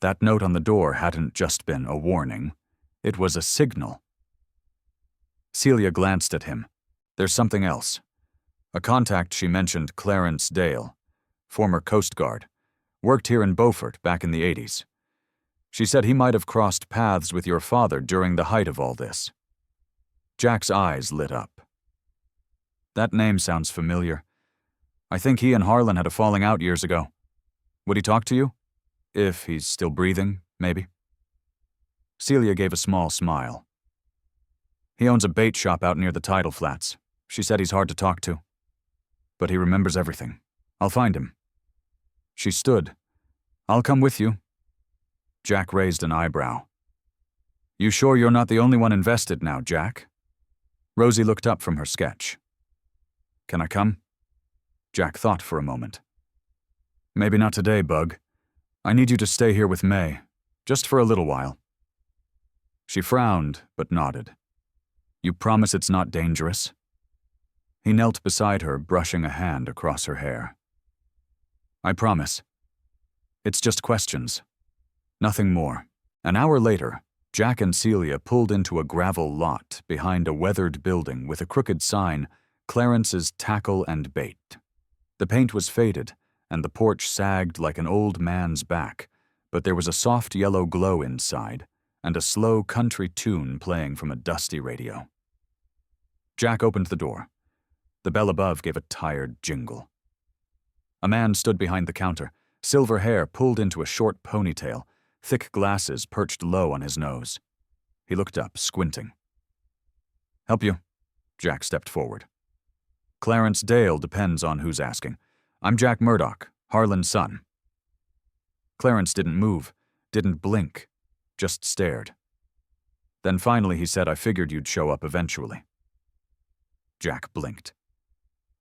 That note on the door hadn't just been a warning. It was a signal. Celia glanced at him. "There's something else. A contact she mentioned, Clarence Dale, former Coast Guard, worked here in Beaufort back in the '80s. She said he might have crossed paths with your father during the height of all this." Jack's eyes lit up. "That name sounds familiar. I think he and Harlan had a falling out years ago. Would he talk to you? If he's still breathing, maybe?" Celia gave a small smile. "He owns a bait shop out near the tidal flats. She said he's hard to talk to. But he remembers everything. I'll find him." She stood. "I'll come with you." Jack raised an eyebrow. "You sure you're not the only one invested now, Jack?" Rosie looked up from her sketch. "Can I come?" Jack thought for a moment. "Maybe not today, Bug. I need you to stay here with May, just for a little while." She frowned, but nodded. "You promise it's not dangerous?" He knelt beside her, brushing a hand across her hair. "I promise. It's just questions. Nothing more." An hour later, Jack and Celia pulled into a gravel lot behind a weathered building with a crooked sign, "Clarence's Tackle and Bait." The paint was faded, and the porch sagged like an old man's back, but there was a soft yellow glow inside, and a slow country tune playing from a dusty radio. Jack opened the door. The bell above gave a tired jingle. A man stood behind the counter, silver hair pulled into a short ponytail, thick glasses perched low on his nose. He looked up, squinting. "Help you?" Jack stepped forward. "Clarence Dale depends on who's asking. I'm Jack Murdoch, Harlan's son." Clarence didn't move, didn't blink, just stared. Then finally he said, "I figured you'd show up eventually." Jack blinked.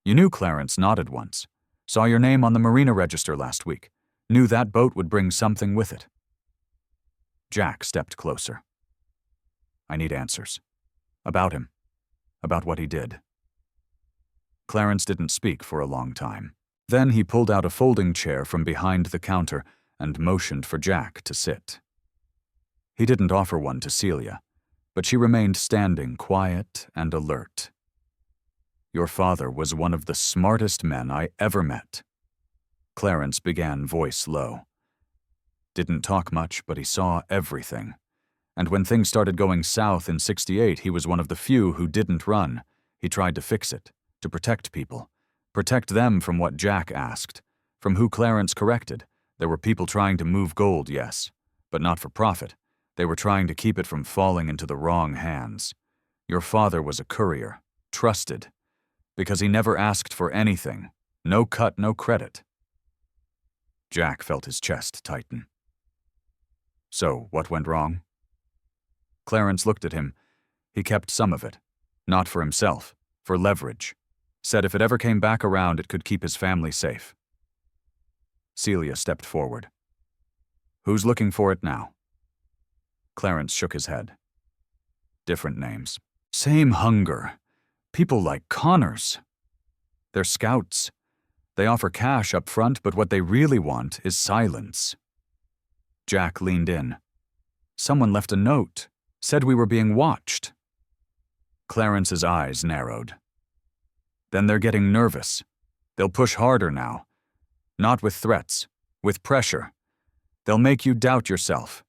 "You knew Clarence," nodded once. "Saw your name on the marina register last week. Knew that boat would bring something with it." Jack stepped closer. "I need answers. About him. About what he did." Clarence didn't speak for a long time. Then he pulled out a folding chair from behind the counter and motioned for Jack to sit. He didn't offer one to Celia, but she remained standing, quiet and alert. "Your father was one of the smartest men I ever met." Clarence began, voice low. Didn't talk much, but he saw everything. And when things started going south in '68, he was one of the few who didn't run. He tried to fix it, to protect people. Protect them from what Jack asked, from who Clarence corrected. There were people trying to move gold, yes, but not for profit. They were trying to keep it from falling into the wrong hands. Your father was a courier, trusted, because he never asked for anything. No cut, no credit. Jack felt his chest tighten. "So, what went wrong?" Clarence looked at him. He kept some of it. Not for himself, for leverage. Said if it ever came back around, it could keep his family safe. Celia stepped forward. "Who's looking for it now?" Clarence shook his head. "Different names. Same hunger. People like Connors. They're scouts. They offer cash up front, but what they really want is silence." Jack leaned in. "Someone left a note. Said we were being watched." Clarence's eyes narrowed. "Then they're getting nervous. They'll push harder now. Not with threats, with pressure. They'll make you doubt yourself.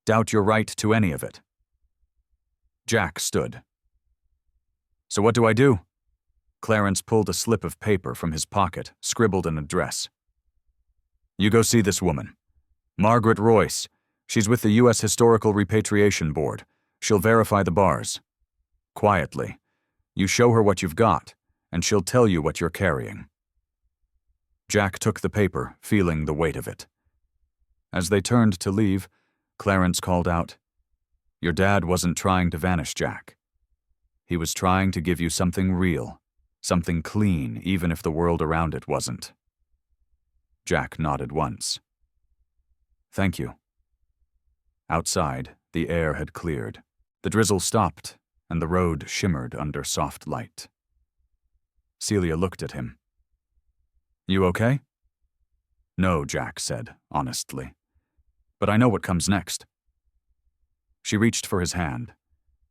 Doubt your right to any of it." Jack stood. "So what do I do?" Clarence pulled a slip of paper from his pocket, scribbled an address. "You go see this woman. Margaret Royce. She's with the U.S. Historical Repatriation Board. She'll verify the bars. Quietly. You show her what you've got, and she'll tell you what you're carrying." Jack took the paper, feeling the weight of it. As they turned to leave, Clarence called out, "Your dad wasn't trying to vanish, Jack. He was trying to give you something real, something clean, even if the world around it wasn't." Jack nodded once. "Thank you." Outside, the air had cleared. The drizzle stopped, and the road shimmered under soft light. Celia looked at him. "You okay?" "No," Jack said, honestly. "But I know what comes next." She reached for his hand,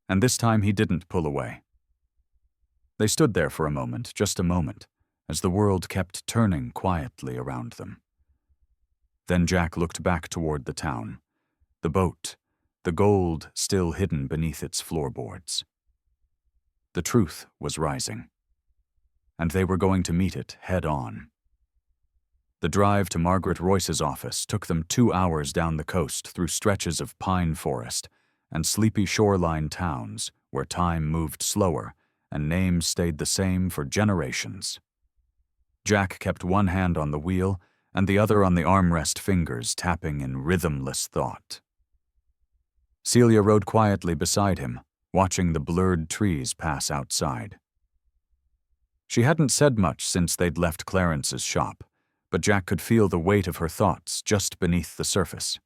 and this time he didn't pull away. They stood there for a moment, just a moment, as the world kept turning quietly around them. Then Jack looked back toward the town, the boat, the gold still hidden beneath its floorboards. The truth was rising, and they were going to meet it head on. The drive to Margaret Royce's office took them 2 hours down the coast through stretches of pine forest and sleepy shoreline towns where time moved slower and names stayed the same for generations. Jack kept one hand on the wheel and the other on the armrest fingers, tapping in rhythmless thought. Celia rode quietly beside him, watching the blurred trees pass outside. She hadn't said much since they'd left Clarence's shop, but Jack could feel the weight of her thoughts just beneath the surface.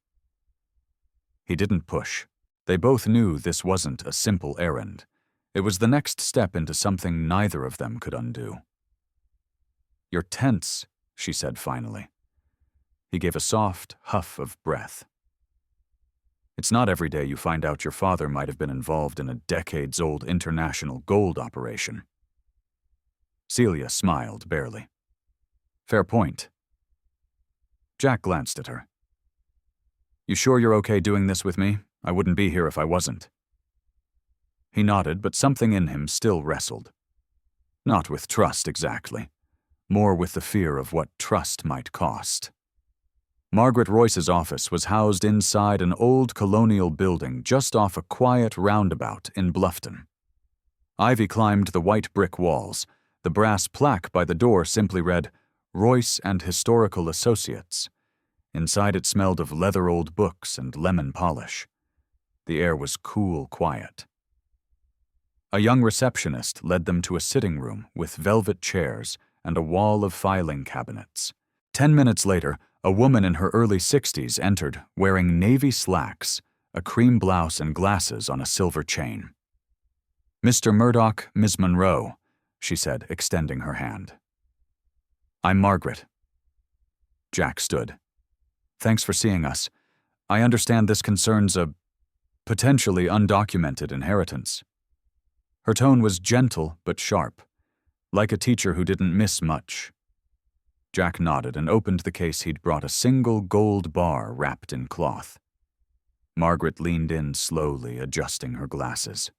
He didn't push. They both knew this wasn't a simple errand. It was the next step into something neither of them could undo. "You're tense," she said finally. He gave a soft huff of breath. "It's not every day you find out your father might have been involved in a decades-old international gold operation." Celia smiled barely. "Fair point." Jack glanced at her. "You sure you're okay doing this with me? I wouldn't be here if I wasn't." He nodded, but something in him still wrestled. Not with trust exactly, more with the fear of what trust might cost. Margaret Royce's office was housed inside an old colonial building just off a quiet roundabout in Bluffton. Ivy climbed the white brick walls. The brass plaque by the door simply read, "Royce and Historical Associates." Inside it smelled of leather-old books and lemon polish. The air was cool, quiet. A young receptionist led them to a sitting room with velvet chairs and a wall of filing cabinets. 10 minutes later, a woman in her early 60s entered wearing navy slacks, a cream blouse and glasses on a silver chain. "Mr. Murdoch, Ms. Monroe," she said, extending her hand. "I'm Margaret." Jack stood. "Thanks for seeing us. I understand this concerns a potentially undocumented inheritance." Her tone was gentle but sharp, like a teacher who didn't miss much. Jack nodded and opened the case he'd brought, a single gold bar wrapped in cloth. Margaret leaned in slowly, adjusting her glasses.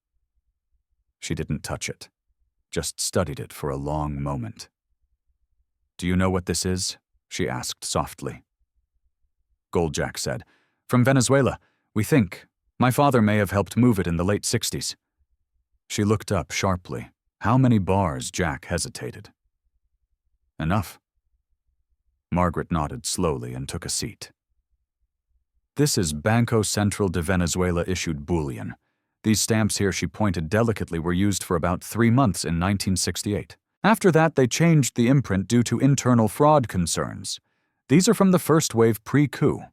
She didn't touch it, just studied it for a long moment. "Do you know what this is?" she asked softly. Goldjack said, "From Venezuela, we think. My father may have helped move it in the late 60s. She looked up sharply. How many bars? Jack hesitated. "Enough." Margaret nodded slowly and took a seat. "This is Banco Central de Venezuela issued bullion. These stamps here," she pointed delicately, "were used for about 3 months in 1968. After that, they changed the imprint due to internal fraud concerns. These are from the first wave pre-coup."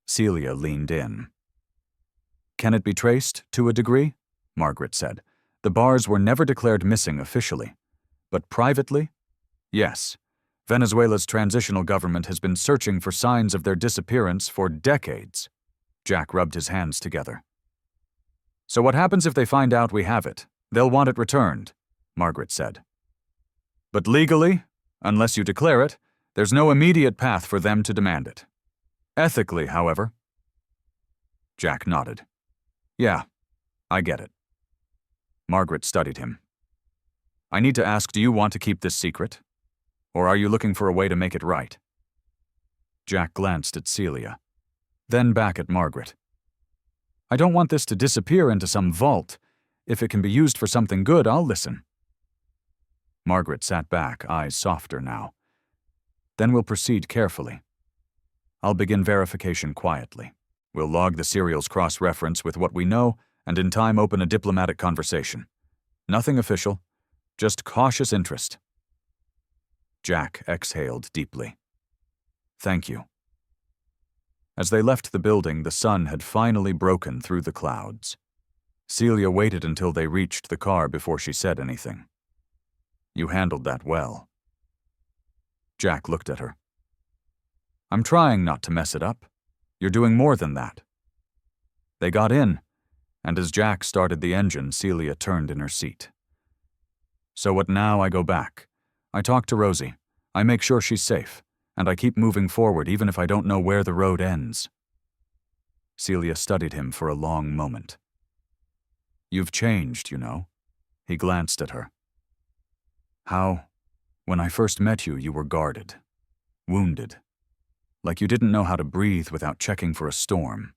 Celia leaned in. "Can it be traced, to a degree?" Margaret said. "The bars were never declared missing officially. But privately? Yes. Venezuela's transitional government has been searching for signs of their disappearance for decades." Jack rubbed his hands together. "So what happens if they find out we have it? They'll want it returned," Margaret said. "But legally, unless you declare it, there's no immediate path for them to demand it. Ethically, however—" Jack nodded. "Yeah, I get it." Margaret studied him. "I need to ask, do you want to keep this secret? Or are you looking for a way to make it right?" Jack glanced at Celia, then back at Margaret. "I don't want this to disappear into some vault. If it can be used for something good, I'll listen." Margaret sat back, eyes softer now. "Then we'll proceed carefully. I'll begin verification quietly. We'll log the serial's cross-reference with what we know, and in time open a diplomatic conversation. Nothing official, just cautious interest." Jack exhaled deeply. "Thank you." As they left the building, the sun had finally broken through the clouds. Celia waited until they reached the car before she said anything. "You handled that well." Jack looked at her. "I'm trying not to mess it up. You're doing more than that." They got in, and as Jack started the engine, Celia turned in her seat. "So what now? I go back. I talk to Rosie. I make sure she's safe, and I keep moving forward even if I don't know where the road ends." Celia studied him for a long moment. "You've changed, you know." He glanced at her. "How, when I first met you, you were guarded, wounded, like you didn't know how to breathe without checking for a storm."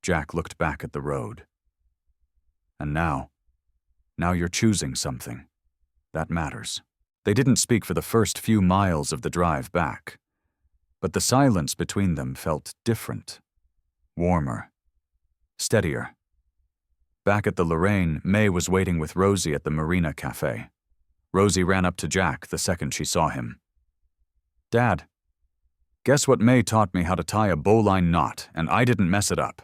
Jack looked back at the road. "And now you're choosing something. That matters." They didn't speak for the first few miles of the drive back, but the silence between them felt different, warmer, steadier. Back at the Lorraine, May was waiting with Rosie at the Marina Cafe. Rosie ran up to Jack the second she saw him. "Dad, guess what? May taught me how to tie a bowline knot, and I didn't mess it up."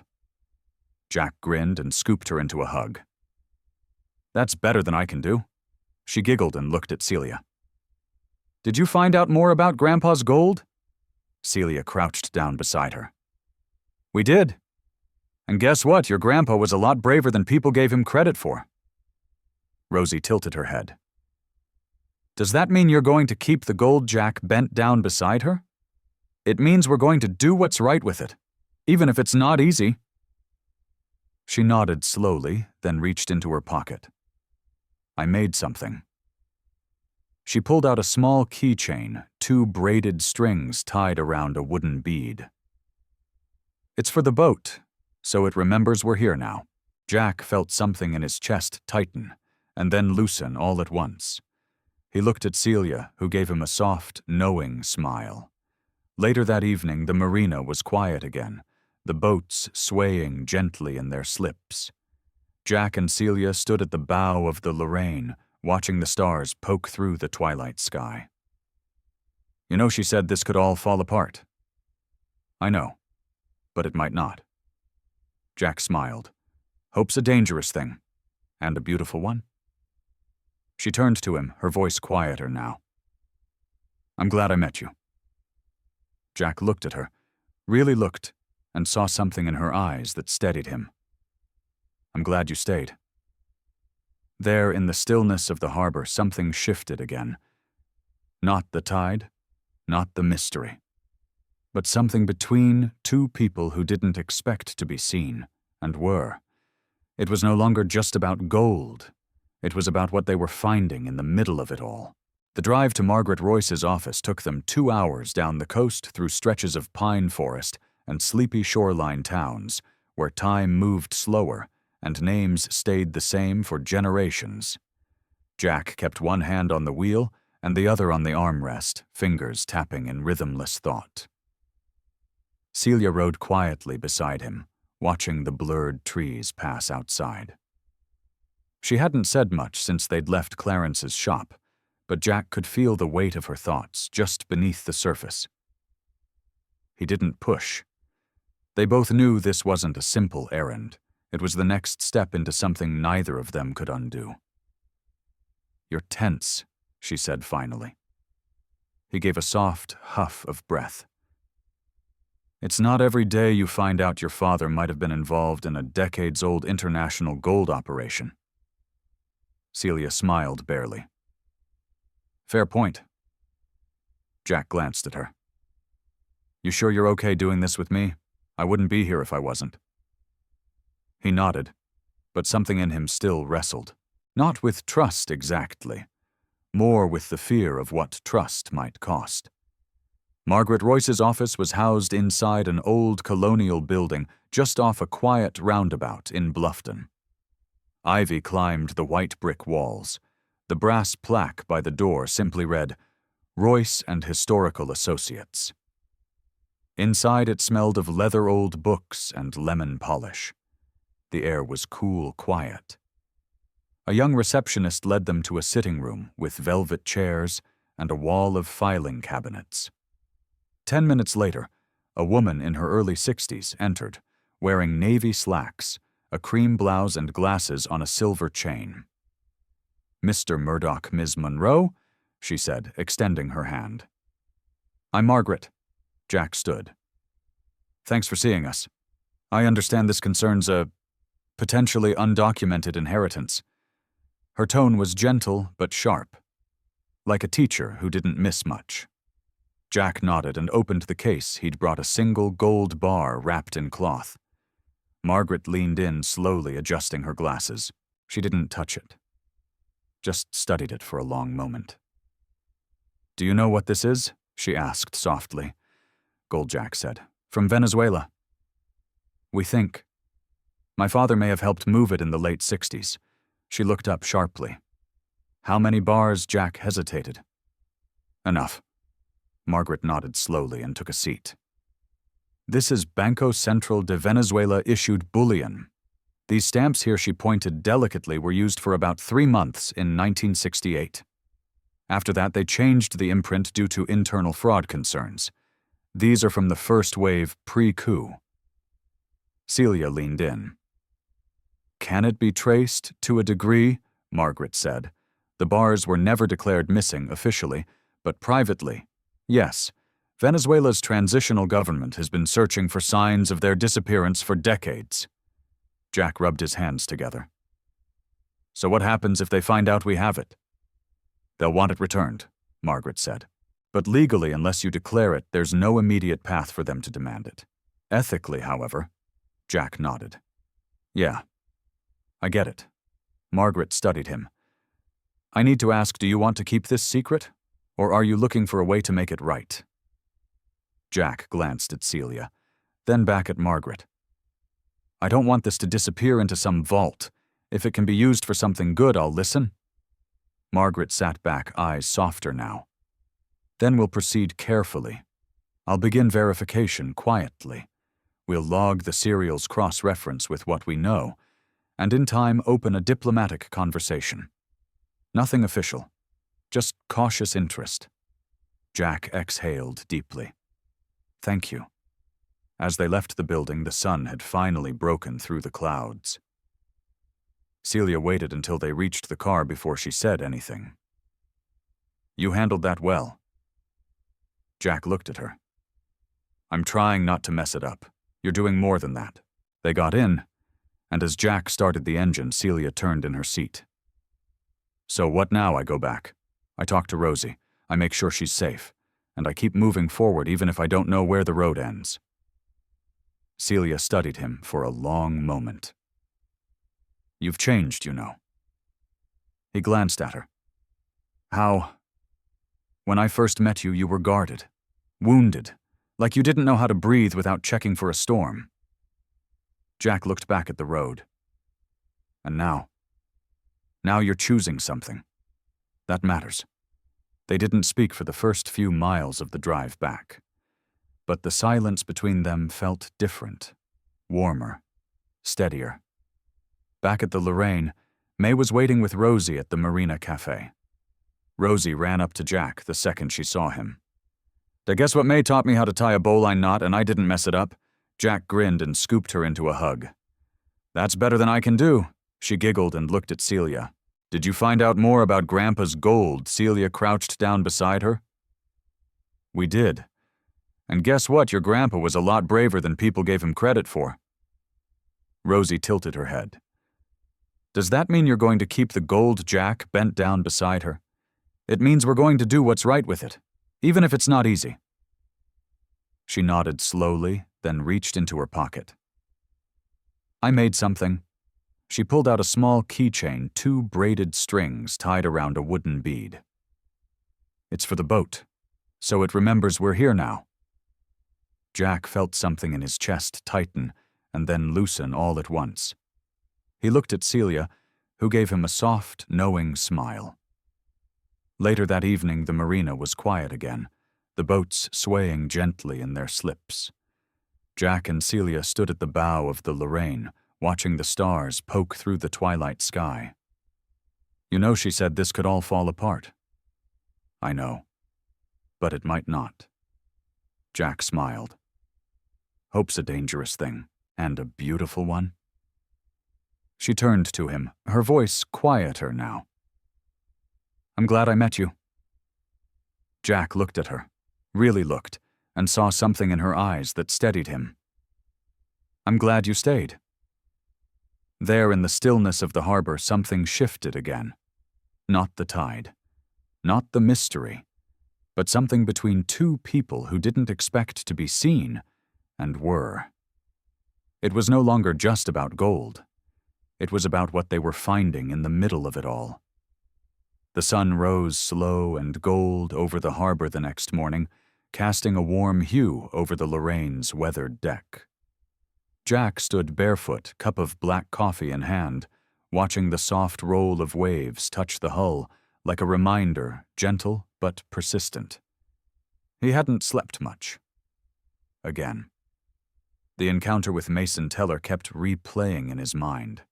Jack grinned and scooped her into a hug. "That's better than I can do." She giggled and looked at Celia. "Did you find out more about Grandpa's gold?" Celia crouched down beside her. "We did. And guess what? Your grandpa was a lot braver than people gave him credit for." Rosie tilted her head. "Does that mean you're going to keep the gold?" Jack bent down beside her. "It means we're going to do what's right with it, even if it's not easy." She nodded slowly, then reached into her pocket. "I made something." She pulled out a small keychain, 2 braided strings tied around a wooden bead. "It's for the boat, so it remembers we're here now." Jack felt something in his chest tighten, and then loosen all at once. He looked at Celia, who gave him a soft, knowing smile, Later that evening, the marina was quiet again, the boats swaying gently in their slips. Jack and Celia stood at the bow of the Lorraine, watching the stars poke through the twilight sky. "You know, she said this could all fall apart." "I know, but it might not." Jack smiled. "Hope's a dangerous thing, and a beautiful one." She turned to him, her voice quieter now. "I'm glad I met you." Jack looked at her, really looked, and saw something in her eyes that steadied him. "I'm glad you stayed." There, in the stillness of the harbor, something shifted again. Not the tide, not the mystery, but something between two people who didn't expect to be seen, and were. It was no longer just about gold. It was about what they were finding in the middle of it all. The drive to Margaret Royce's office took them 2 hours down the coast through stretches of pine forest and sleepy shoreline towns, where time moved slower and names stayed the same for generations. Jack kept one hand on the wheel and the other on the armrest, fingers tapping in rhythmless thought. Celia rode quietly beside him, watching the blurred trees pass outside. She hadn't said much since they'd left Clarence's shop, but Jack could feel the weight of her thoughts just beneath the surface. He didn't push. They both knew this wasn't a simple errand. It was the next step into something neither of them could undo. "You're tense," she said finally. He gave a soft huff of breath. "It's not every day you find out your father might have been involved in a decades-old international gold operation." Celia smiled barely. "Fair point." Jack glanced at her. "You sure you're okay doing this with me? I wouldn't be here if I wasn't." He nodded, but something in him still wrestled. Not with trust exactly, more with the fear of what trust might cost. Margaret Royce's office was housed inside an old colonial building just off a quiet roundabout in Bluffton. Ivy climbed the white brick walls. The brass plaque by the door simply read, "Royce and Historical Associates." Inside it smelled of leather-old books and lemon polish. The air was cool quiet. A young receptionist led them to a sitting room with velvet chairs and a wall of filing cabinets. 10 minutes later, a woman in her early 60s entered, wearing navy slacks, a cream blouse and glasses on a silver chain. "Mr. Murdoch, Ms. Monroe," she said, extending her hand. "I'm Margaret." Jack stood. "Thanks for seeing us. I understand this concerns a potentially undocumented inheritance." Her tone was gentle but sharp, like a teacher who didn't miss much. Jack nodded and opened the case. He'd brought a single gold bar wrapped in cloth. Margaret leaned in, slowly adjusting her glasses. She didn't touch it, just studied it for a long moment. "Do you know what this is?" she asked softly. Goldjack said, "From Venezuela." "We think. My father may have helped move it in the late 60s. She looked up sharply. "How many bars?" Jack hesitated. "Enough." Margaret nodded slowly and took a seat. "This is Banco Central de Venezuela issued bullion. These stamps here," she pointed delicately, "were used for about 3 months in 1968. After that, they changed the imprint due to internal fraud concerns. These are from the first wave pre-coup." Celia leaned in. "Can it be traced to a degree?" Margaret said. "The bars were never declared missing officially, but privately, yes. Venezuela's transitional government has been searching for signs of their disappearance for decades." Jack rubbed his hands together. "So what happens if they find out we have it?" "They'll want it returned," Margaret said. "But legally, unless you declare it, there's no immediate path for them to demand it. Ethically, however," Jack nodded. "Yeah, I get it." Margaret studied him. "I need to ask, do you want to keep this secret, or are you looking for a way to make it right?" Jack glanced at Celia, then back at Margaret. "I don't want this to disappear into some vault. If it can be used for something good, I'll listen." Margaret sat back, eyes softer now. "Then we'll proceed carefully. I'll begin verification quietly. We'll log the serial's cross-reference with what we know, and in time open a diplomatic conversation. Nothing official, just cautious interest. Jack exhaled deeply. Thank you. As they left the building, the sun had finally broken through the clouds. Celia waited until they reached the car before she said anything. You handled that well. Jack looked at her. I'm trying not to mess it up. You're doing more than that. They got in, and as Jack started the engine, Celia turned in her seat. So what now? I go back. I talk to Rosie. I make sure she's safe, and I keep moving forward even if I don't know where the road ends. Celia studied him for a long moment. You've changed, you know. He glanced at her. How? When I first met you, you were guarded, wounded, like you didn't know how to breathe without checking for a storm. Jack looked back at the road. And now you're choosing something. That matters. They didn't speak for the first few miles of the drive back. But the silence between them felt different, warmer, steadier. Back at the Lorraine, May was waiting with Rosie at the Marina Cafe. Rosie ran up to Jack the second she saw him. Guess what? May taught me how to tie a bowline knot and I didn't mess it up. Jack grinned and scooped her into a hug. That's better than I can do. She giggled and looked at Celia. Did you find out more about Grandpa's gold? Celia crouched down beside her. We did. And guess what? Your grandpa was a lot braver than people gave him credit for. Rosie tilted her head. Does that mean you're going to keep the gold? Jack bent down beside her. It means we're going to do what's right with it, even if it's not easy. She nodded slowly, then reached into her pocket. I made something. She pulled out a small keychain, 2 braided strings tied around a wooden bead. It's for the boat, so it remembers we're here now. Jack felt something in his chest tighten and then loosen all at once. He looked at Celia, who gave him a soft, knowing smile. Later that evening, the marina was quiet again, the boats swaying gently in their slips. Jack and Celia stood at the bow of the Lorraine, watching the stars poke through the twilight sky. You know, she said, this could all fall apart. I know, but it might not. Jack smiled. Hope's a dangerous thing, and a beautiful one. She turned to him, her voice quieter now. I'm glad I met you. Jack looked at her, really looked, and saw something in her eyes that steadied him. I'm glad you stayed. There in the stillness of the harbor, something shifted again. Not the tide, not the mystery, but something between 2 people who didn't expect to be seen, and were. It was no longer just about gold. It was about what they were finding in the middle of it all. The sun rose slow and gold over the harbor the next morning, casting a warm hue over the Lorraine's weathered deck. Jack stood barefoot, cup of black coffee in hand, watching the soft roll of waves touch the hull like a reminder, gentle but persistent. He hadn't slept much. Again. The encounter with Mason Teller kept replaying in his mind.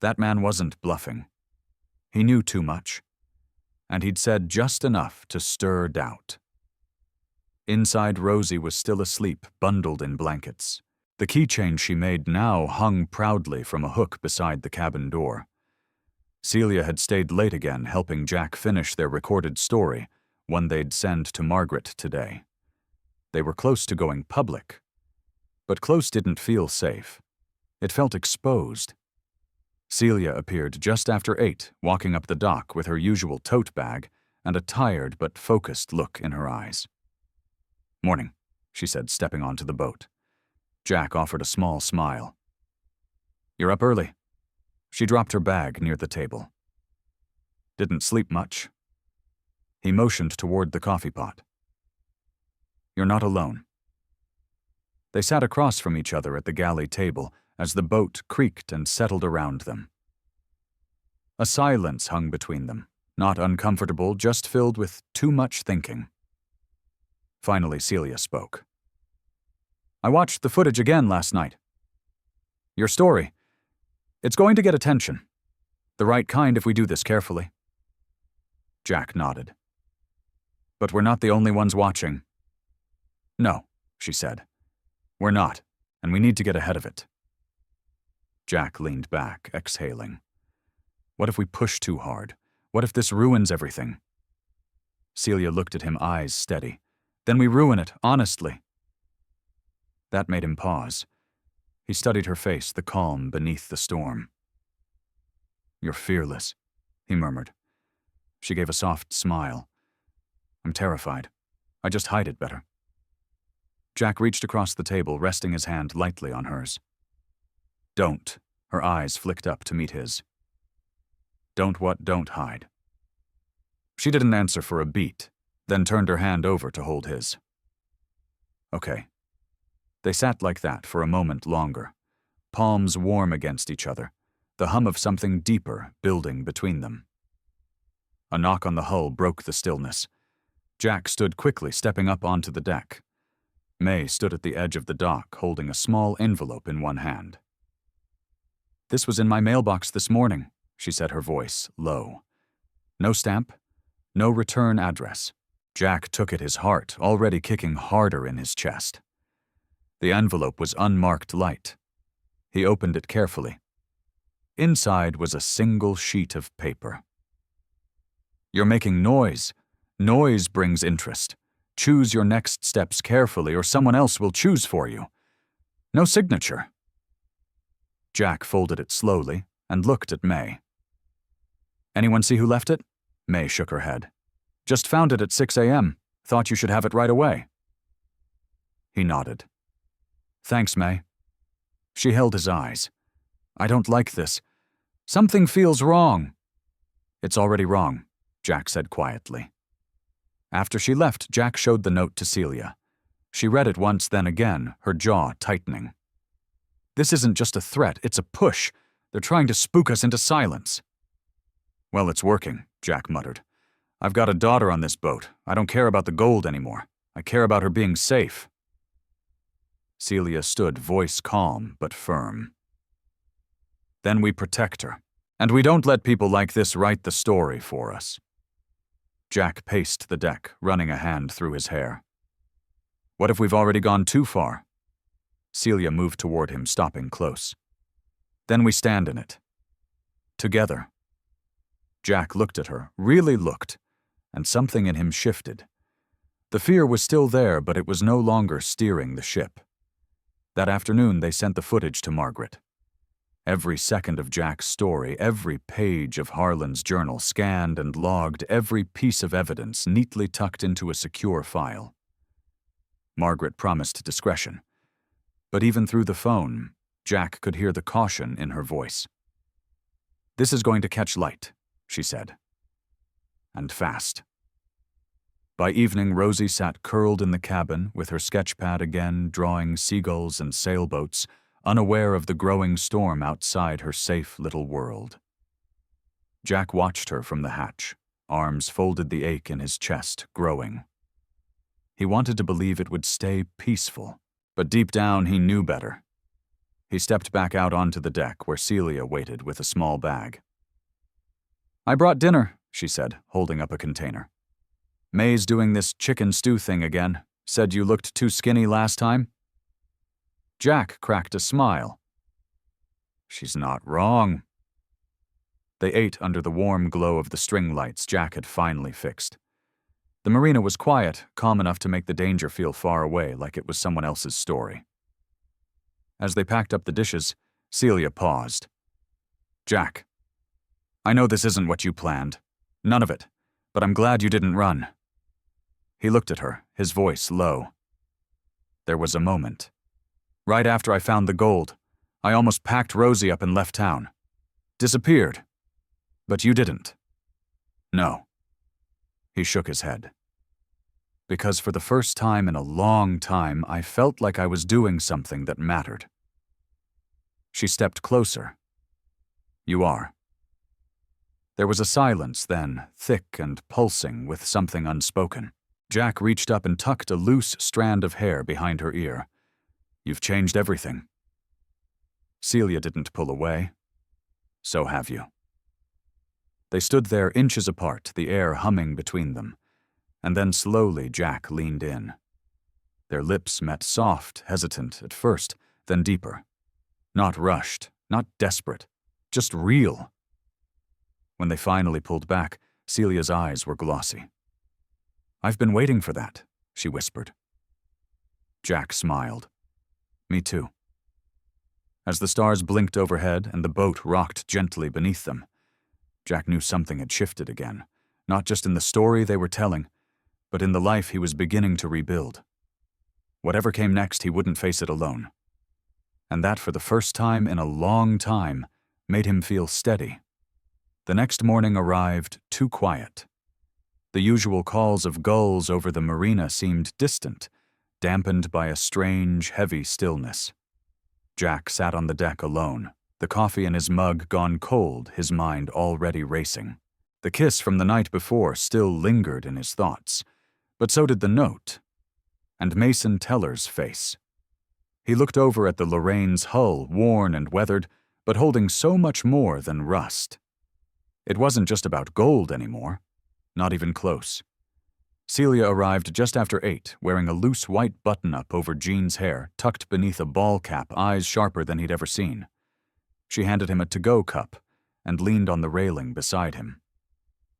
That man wasn't bluffing. He knew too much, and he'd said just enough to stir doubt. Inside, Rosie was still asleep, bundled in blankets. The keychain she made now hung proudly from a hook beside the cabin door. Celia had stayed late again, helping Jack finish their recorded story, one they'd send to Margaret today. They were close to going public, but close didn't feel safe. It felt exposed. Celia appeared just after 8, walking up the dock with her usual tote bag and a tired but focused look in her eyes. Morning, she said, stepping onto the boat. Jack offered a small smile. You're up early. She dropped her bag near the table. Didn't sleep much. He motioned toward the coffee pot. You're not alone. They sat across from each other at the galley table as the boat creaked and settled around them. A silence hung between them, not uncomfortable, just filled with too much thinking. Finally, Celia spoke. I watched the footage again last night. Your story. It's going to get attention. The right kind if we do this carefully. Jack nodded. But we're not the only ones watching. No, she said. We're not, and we need to get ahead of it. Jack leaned back, exhaling. What if we push too hard? What if this ruins everything? Celia looked at him, eyes steady. Then we ruin it, honestly. That made him pause. He studied her face, the calm beneath the storm. You're fearless, he murmured. She gave a soft smile. I'm terrified. I just hide it better. Jack reached across the table, resting his hand lightly on hers. Don't. Her eyes flicked up to meet his. Don't what? Don't hide. She didn't answer for a beat, then turned her hand over to hold his. Okay. They sat like that for a moment longer, palms warm against each other, the hum of something deeper building between them. A knock on the hull broke the stillness. Jack stood quickly, stepping up onto the deck. May stood at the edge of the dock, holding a small envelope in one hand. This was in my mailbox this morning, she said, her voice low. No stamp, no return address. Jack took it, his heart already kicking harder in his chest. The envelope was unmarked light. He opened it carefully. Inside was a single sheet of paper. You're making noise. Noise brings interest. Choose your next steps carefully or someone else will choose for you. No signature. Jack folded it slowly and looked at May. Anyone see who left it? May shook her head. Just found it at 6 a.m. Thought you should have it right away. He nodded. Thanks, May. She held his eyes. I don't like this. Something feels wrong. It's already wrong, Jack said quietly. After she left, Jack showed the note to Celia. She read it once, then again, her jaw tightening. This isn't just a threat, it's a push. They're trying to spook us into silence. Well, it's working, Jack muttered. I've got a daughter on this boat. I don't care about the gold anymore. I care about her being safe. Celia stood, voice calm but firm. Then we protect her, and we don't let people like this write the story for us. Jack paced the deck, running a hand through his hair. What if we've already gone too far? Celia moved toward him, stopping close. Then we stand in it. Together. Jack looked at her, really looked, and something in him shifted. The fear was still there, but it was no longer steering the ship. That afternoon, they sent the footage to Margaret. Every second of Jack's story, every page of Harlan's journal scanned and logged, every piece of evidence neatly tucked into a secure file. Margaret promised discretion. But even through the phone, Jack could hear the caution in her voice. This is going to catch light, she said. And fast. By evening, Rosie sat curled in the cabin with her sketchpad again, drawing seagulls and sailboats, unaware of the growing storm outside her safe little world. Jack watched her from the hatch, arms folded, the ache in his chest growing. He wanted to believe it would stay peaceful, but deep down he knew better. He stepped back out onto the deck where Celia waited with a small bag. I brought dinner, she said, holding up a container. May's doing this chicken stew thing again. Said you looked too skinny last time. Jack cracked a smile. She's not wrong. They ate under the warm glow of the string lights Jack had finally fixed. The marina was quiet, calm enough to make the danger feel far away, like it was someone else's story. As they packed up the dishes, Celia paused. Jack, I know this isn't what you planned. None of it. But I'm glad you didn't run. He looked at her, his voice low. There was a moment. Right after I found the gold, I almost packed Rosie up and left town. Disappeared. But you didn't. No. He shook his head. Because for the first time in a long time, I felt like I was doing something that mattered. She stepped closer. You are. There was a silence then, thick and pulsing with something unspoken. Jack reached up and tucked a loose strand of hair behind her ear. "You've changed everything." Celia didn't pull away. "So have you." They stood there inches apart, the air humming between them. And then slowly Jack leaned in. Their lips met soft, hesitant at first, then deeper. Not rushed, not desperate, just real. When they finally pulled back, Celia's eyes were glossy. "I've been waiting for that," she whispered. Jack smiled. "Me too." As the stars blinked overhead and the boat rocked gently beneath them, Jack knew something had shifted again, not just in the story they were telling, but in the life he was beginning to rebuild. Whatever came next, he wouldn't face it alone. And that, for the first time in a long time, made him feel steady. The next morning arrived too quiet. The usual calls of gulls over the marina seemed distant, dampened by a strange, heavy stillness. Jack sat on the deck alone, the coffee in his mug gone cold, his mind already racing. The kiss from the night before still lingered in his thoughts, but so did the note, and Mason Teller's face. He looked over at the Lorraine's hull, worn and weathered, but holding so much more than rust. It wasn't just about gold anymore, not even close. Celia arrived just after 8, wearing a loose white button-up over Jean's hair, tucked beneath a ball cap, eyes sharper than he'd ever seen. She handed him a to-go cup and leaned on the railing beside him.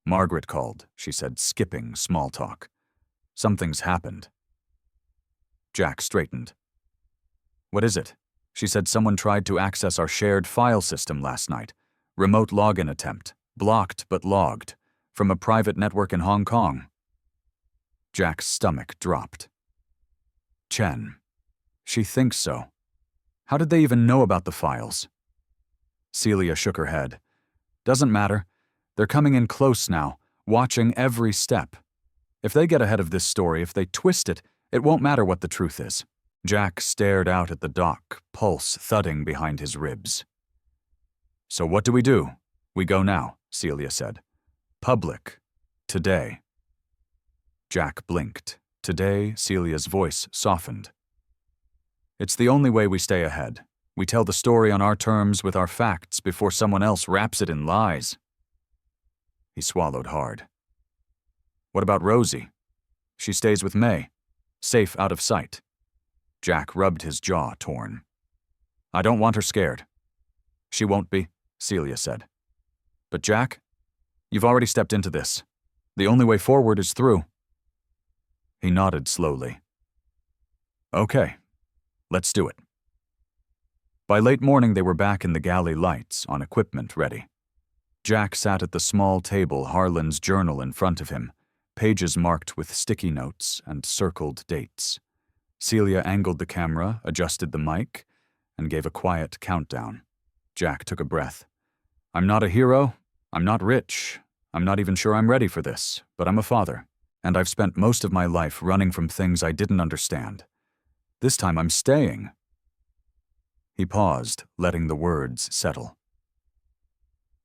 "Margaret called," she said, skipping small talk. "Something's happened." Jack straightened. "What is it?" She said someone tried to access our shared file system last night. Remote login attempt. Blocked but logged. From a private network in Hong Kong. Jack's stomach dropped. Chen. She thinks so. How did they even know about the files? Celia shook her head. "Doesn't matter. They're coming in close now, watching every step. If they get ahead of this story, if they twist it, it won't matter what the truth is." Jack stared out at the dock, pulse thudding behind his ribs. "So what do? We go now," Celia said. "Public. Today." Jack blinked. Today, Celia's voice softened. "It's the only way we stay ahead. We tell the story on our terms with our facts before someone else wraps it in lies." He swallowed hard. "What about Rosie? She stays with May. Safe out of sight." Jack rubbed his jaw, torn. "I don't want her scared." "She won't be," Celia said. "But Jack, you've already stepped into this. The only way forward is through." He nodded slowly. "Okay, let's do it." By late morning, they were back in the galley lights, on equipment ready. Jack sat at the small table, Harlan's journal in front of him, pages marked with sticky notes and circled dates. Celia angled the camera, adjusted the mic, and gave a quiet countdown. Jack took a breath. "I'm not a hero. I'm not rich. I'm not even sure I'm ready for this, but I'm a father, and I've spent most of my life running from things I didn't understand. This time I'm staying." He paused, letting the words settle.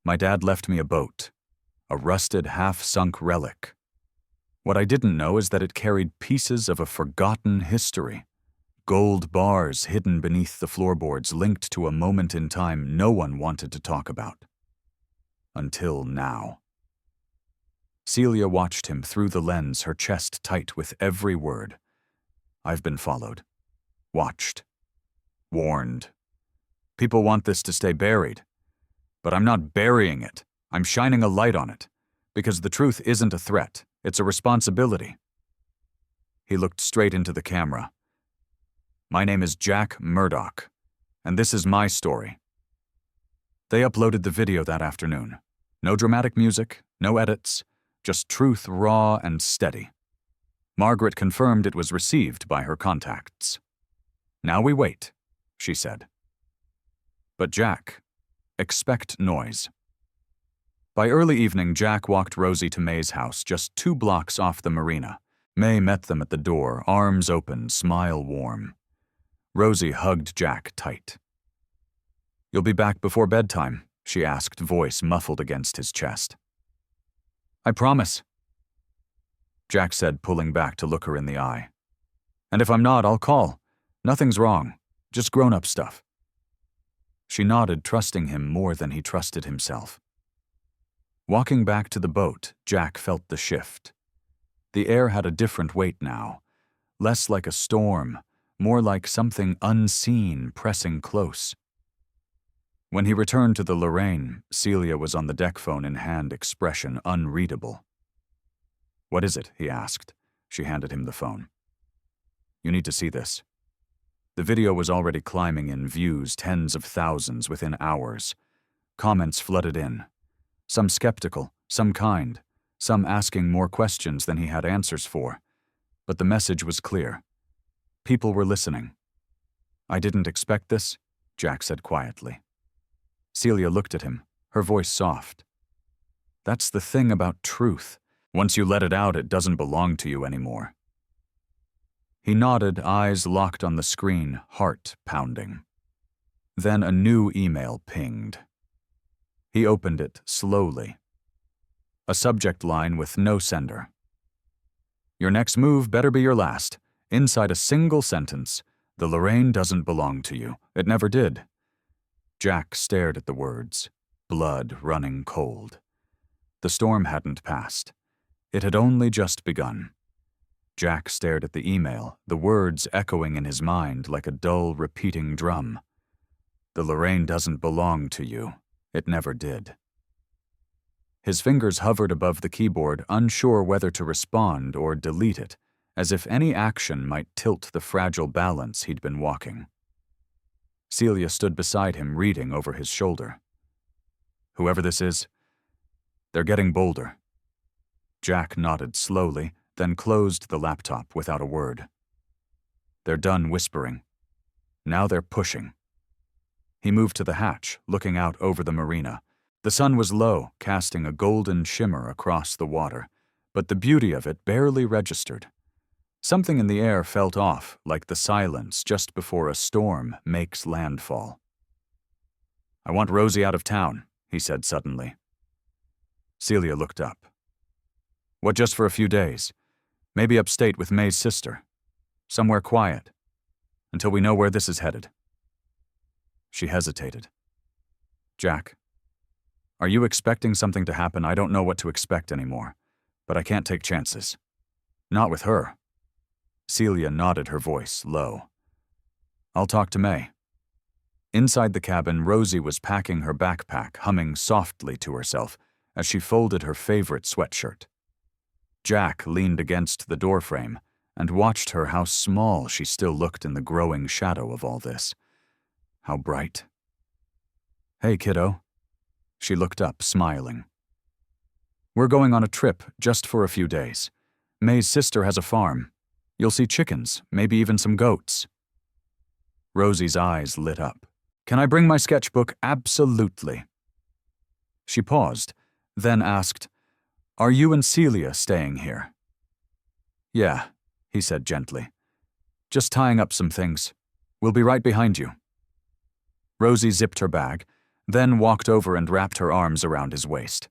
"My dad left me a boat, a rusted, half-sunk relic. What I didn't know is that it carried pieces of a forgotten history. Gold bars hidden beneath the floorboards linked to a moment in time no one wanted to talk about. Until now." Celia watched him through the lens, her chest tight with every word. "I've been followed. Watched. Warned. People want this to stay buried. But I'm not burying it. I'm shining a light on it. Because the truth isn't a threat. It's a responsibility." He looked straight into the camera. "My name is Jack Murdoch, and this is my story." They uploaded the video that afternoon. No dramatic music, no edits, just truth raw and steady. Margaret confirmed it was received by her contacts. "Now we wait," she said. "But Jack, expect noise." By early evening, Jack walked Rosie to May's house, just 2 blocks off the marina. May met them at the door, arms open, smile warm. Rosie hugged Jack tight. "You'll be back before bedtime?" she asked, voice muffled against his chest. "I promise." Jack said, pulling back to look her in the eye. And if I'm not, I'll call. Nothing's wrong. Just grown-up stuff. She nodded, trusting him more than he trusted himself. Walking back to the boat, Jack felt the shift. The air had a different weight now, less like a storm, more like something unseen pressing close. When he returned to the Lorraine, Celia was on the deck phone in hand, expression unreadable. "What is it?" he asked. She handed him the phone. "You need to see this." The video was already climbing in views, tens of thousands within hours. Comments flooded in. Some skeptical, some kind, some asking more questions than he had answers for. But the message was clear. People were listening. "I didn't expect this," Jack said quietly. Celia looked at him, her voice soft. "That's the thing about truth. Once you let it out, it doesn't belong to you anymore." He nodded, eyes locked on the screen, heart pounding. Then a new email pinged. He opened it slowly. A subject line with no sender. "Your next move better be your last. Inside a single sentence, the Lorraine doesn't belong to you. It never did." Jack stared at the words, blood running cold. The storm hadn't passed. It had only just begun. Jack stared at the email, the words echoing in his mind like a dull, repeating drum. "The Lorraine doesn't belong to you. It never did." His fingers hovered above the keyboard, unsure whether to respond or delete it, as if any action might tilt the fragile balance he'd been walking. Celia stood beside him, reading over his shoulder. "Whoever this is, they're getting bolder." Jack nodded slowly, then closed the laptop without a word. "They're done whispering. Now they're pushing." He moved to the hatch, looking out over the marina. The sun was low, casting a golden shimmer across the water, but the beauty of it barely registered. Something in the air felt off, like the silence just before a storm makes landfall. "I want Rosie out of town," he said suddenly. Celia looked up. "What, just for a few days? Maybe upstate with May's sister. Somewhere quiet. Until we know where this is headed." She hesitated. "Jack, are you expecting something to happen? I don't know what to expect anymore, but I can't take chances. Not with her." Celia nodded, her voice low. "I'll talk to May." Inside the cabin, Rosie was packing her backpack, humming softly to herself as she folded her favorite sweatshirt. Jack leaned against the doorframe and watched her. How small she still looked in the growing shadow of all this. How bright. "Hey, kiddo." She looked up, smiling. "We're going on a trip, just for a few days. May's sister has a farm. You'll see chickens, maybe even some goats." Rosie's eyes lit up. "Can I bring my sketchbook?" "Absolutely." She paused, then asked, "Are you and Celia staying here?" "Yeah," he said gently. "Just tying up some things. We'll be right behind you." Rosie zipped her bag, then walked over and wrapped her arms around his waist.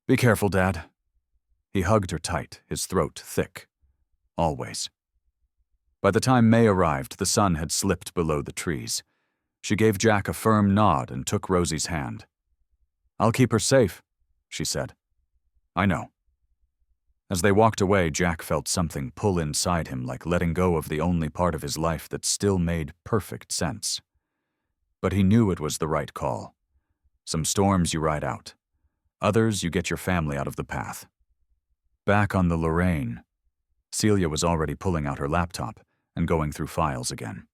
"Be careful, Dad." He hugged her tight, his throat thick. Always. By the time May arrived, the sun had slipped below the trees. She gave Jack a firm nod and took Rosie's hand. "I'll keep her safe," she said. "I know." As they walked away, Jack felt something pull inside him, like letting go of the only part of his life that still made perfect sense. But he knew it was the right call. Some storms you ride out. Others you get your family out of the path. Back on the Lorraine, Celia was already pulling out her laptop and going through files again.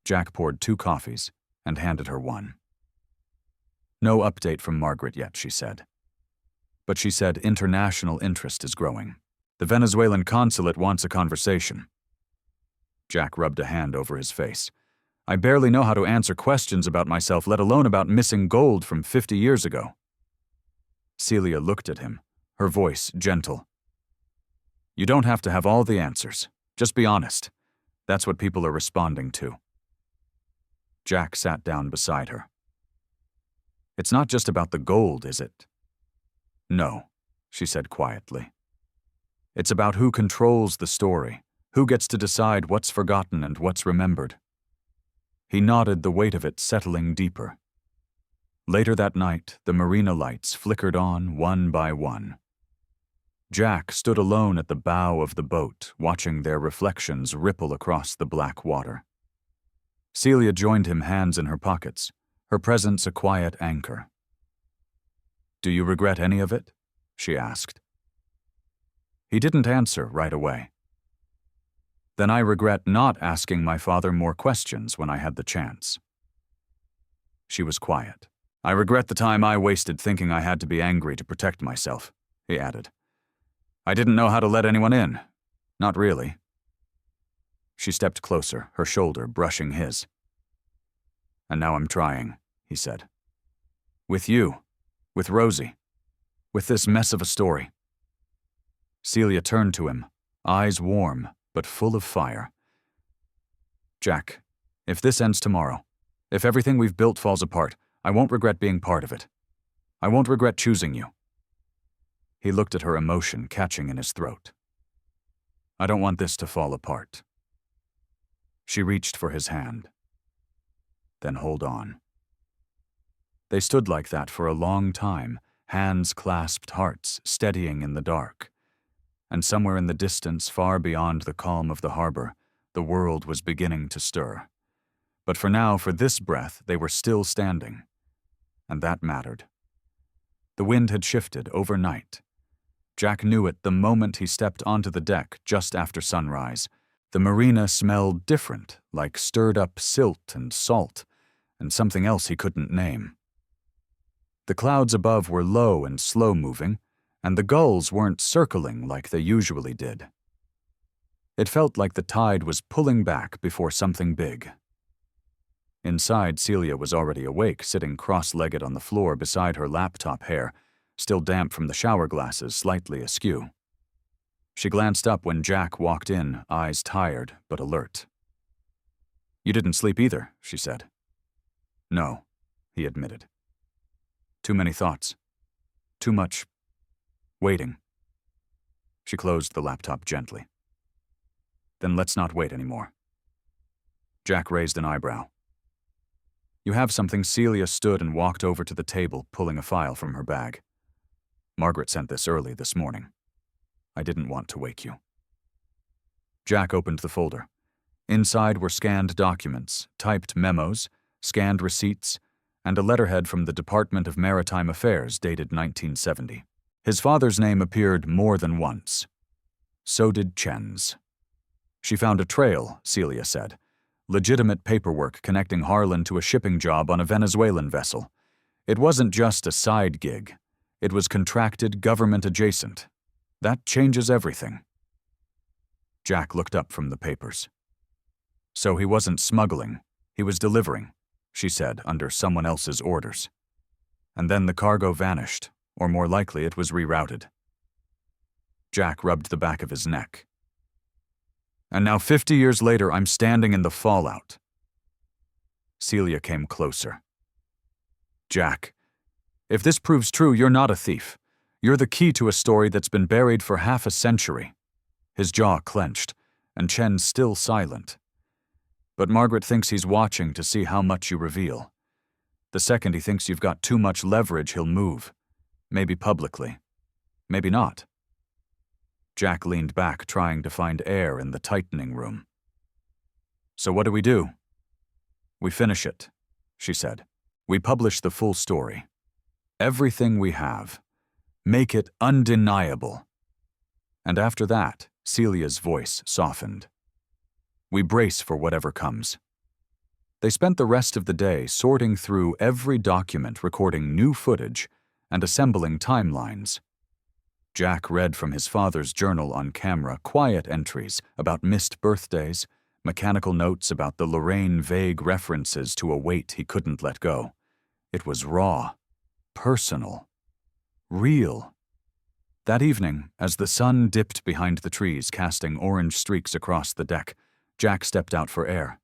Jack poured 2 coffees and handed her one. "No update from Margaret yet," she said. But she said international interest is growing. The Venezuelan consulate wants a conversation. Jack rubbed a hand over his face. "I barely know how to answer questions about myself, let alone about missing gold from 50 years ago." Celia looked at him, her voice gentle. "You don't have to have all the answers. Just be honest. That's what people are responding to." Jack sat down beside her. "It's not just about the gold, is it?" "No," she said quietly. It's about who controls the story, who gets to decide what's forgotten and what's remembered. He nodded, the weight of it settling deeper. Later that night, the marina lights flickered on one by one. Jack stood alone at the bow of the boat, watching their reflections ripple across the black water. Celia joined him, hands in her pockets, her presence a quiet anchor. "Do you regret any of it?" she asked. He didn't answer right away. "Then I regret not asking my father more questions when I had the chance." She was quiet. "I regret the time I wasted thinking I had to be angry to protect myself," he added. "I didn't know how to let anyone in. Not really." She stepped closer, her shoulder brushing his. "And now I'm trying," he said. "With you, with Rosie, with this mess of a story." Celia turned to him, eyes warm but full of fire. "Jack, if this ends tomorrow, if everything we've built falls apart, I won't regret being part of it. I won't regret choosing you." He looked at her, emotion catching in his throat. "I don't want this to fall apart." She reached for his hand. "Then hold on." They stood like that for a long time, hands clasped, hearts steadying in the dark. And somewhere in the distance, far beyond the calm of the harbor, the world was beginning to stir. But for now, for this breath, they were still standing. And that mattered. The wind had shifted overnight. Jack knew it the moment he stepped onto the deck just after sunrise. The marina smelled different, like stirred-up silt and salt, and something else he couldn't name. The clouds above were low and slow-moving, and the gulls weren't circling like they usually did. It felt like the tide was pulling back before something big. Inside, Celia was already awake, sitting cross-legged on the floor beside her laptop, hair still damp from the shower glasses slightly askew. She glanced up when Jack walked in, eyes tired but alert. "You didn't sleep either," she said. "No," he admitted. "Too many thoughts. Too much waiting." She closed the laptop gently. "Then let's not wait anymore." Jack raised an eyebrow. "You have something." Celia stood and walked over to the table, pulling a file from her bag. "Margaret sent this early this morning. I didn't want to wake you." Jack opened the folder. Inside were scanned documents, typed memos, scanned receipts, and a letterhead from the Department of Maritime Affairs dated 1970. His father's name appeared more than once. So did Chen's. She found a trail, Celia said. Legitimate paperwork connecting Harlan to a shipping job on a Venezuelan vessel. It wasn't just a side gig. It was contracted, government adjacent. That changes everything. Jack looked up from the papers. "So he wasn't smuggling, he was delivering," she said, under someone else's orders. "And then the cargo vanished, or more likely it was rerouted." Jack rubbed the back of his neck. "And now 50 years later, I'm standing in the fallout." Celia came closer. "Jack, if this proves true, you're not a thief. You're the key to a story that's been buried for half a century." His jaw clenched, and Chen's still silent. "But Margaret thinks he's watching to see how much you reveal. The second he thinks you've got too much leverage, he'll move. Maybe publicly. Maybe not." Jack leaned back, trying to find air in the tightening room. "So what do we do?" "We finish it," she said. "We publish the full story. Everything we have. Make it undeniable. And after that," Celia's voice softened, "we brace for whatever comes." They spent the rest of the day sorting through every document, recording new footage, and assembling timelines. Jack read from his father's journal on camera, quiet entries about missed birthdays, mechanical notes about the Lorraine, vague references to a weight he couldn't let go. It was raw, personal, real. That evening, as the sun dipped behind the trees, casting orange streaks across the deck, Jack stepped out for air.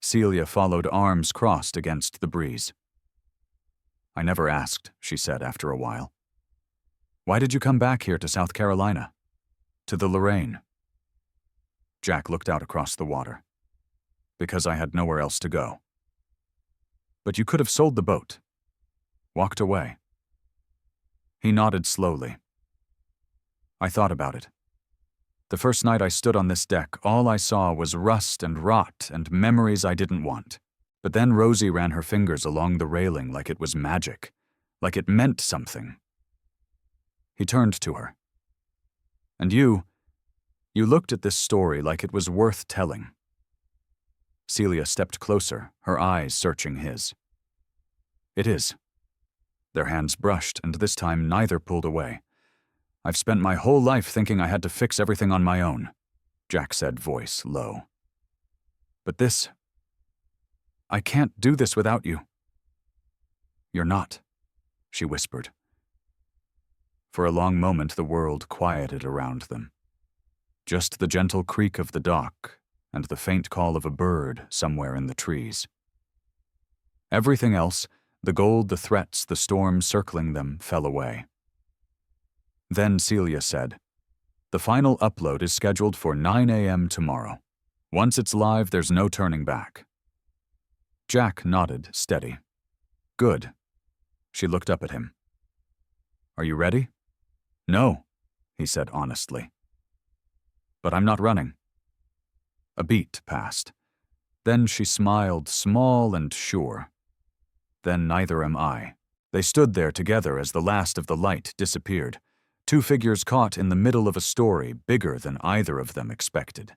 Celia followed, arms crossed against the breeze. "I never asked," she said after a while. "Why did you come back here to South Carolina?" To the Lorraine. Jack looked out across the water. Because I had nowhere else to go. But you could have sold the boat. Walked away. He nodded slowly. I thought about it. The first night I stood on this deck, all I saw was rust and rot and memories I didn't want. But then Rosie ran her fingers along the railing like it was magic, like it meant something. He turned to her. And you looked at this story like it was worth telling. Celia stepped closer, her eyes searching his. It is. Their hands brushed, and this time neither pulled away. I've spent my whole life thinking I had to fix everything on my own, Jack said, voice low. But this... I can't do this without you. You're not, she whispered. For a long moment the world quieted around them. Just the gentle creak of the dock and the faint call of a bird somewhere in the trees. Everything else, the gold, the threats, the storm circling them, fell away. Then Celia said, "The final upload is scheduled for 9 a.m. tomorrow. Once it's live, there's no turning back." Jack nodded, steady. "Good." She looked up at him. "Are you ready?" "No," he said honestly. "But I'm not running." A beat passed. Then she smiled, small and sure. "Then neither am I." They stood there together as the last of the light disappeared, two figures caught in the middle of a story bigger than either of them expected.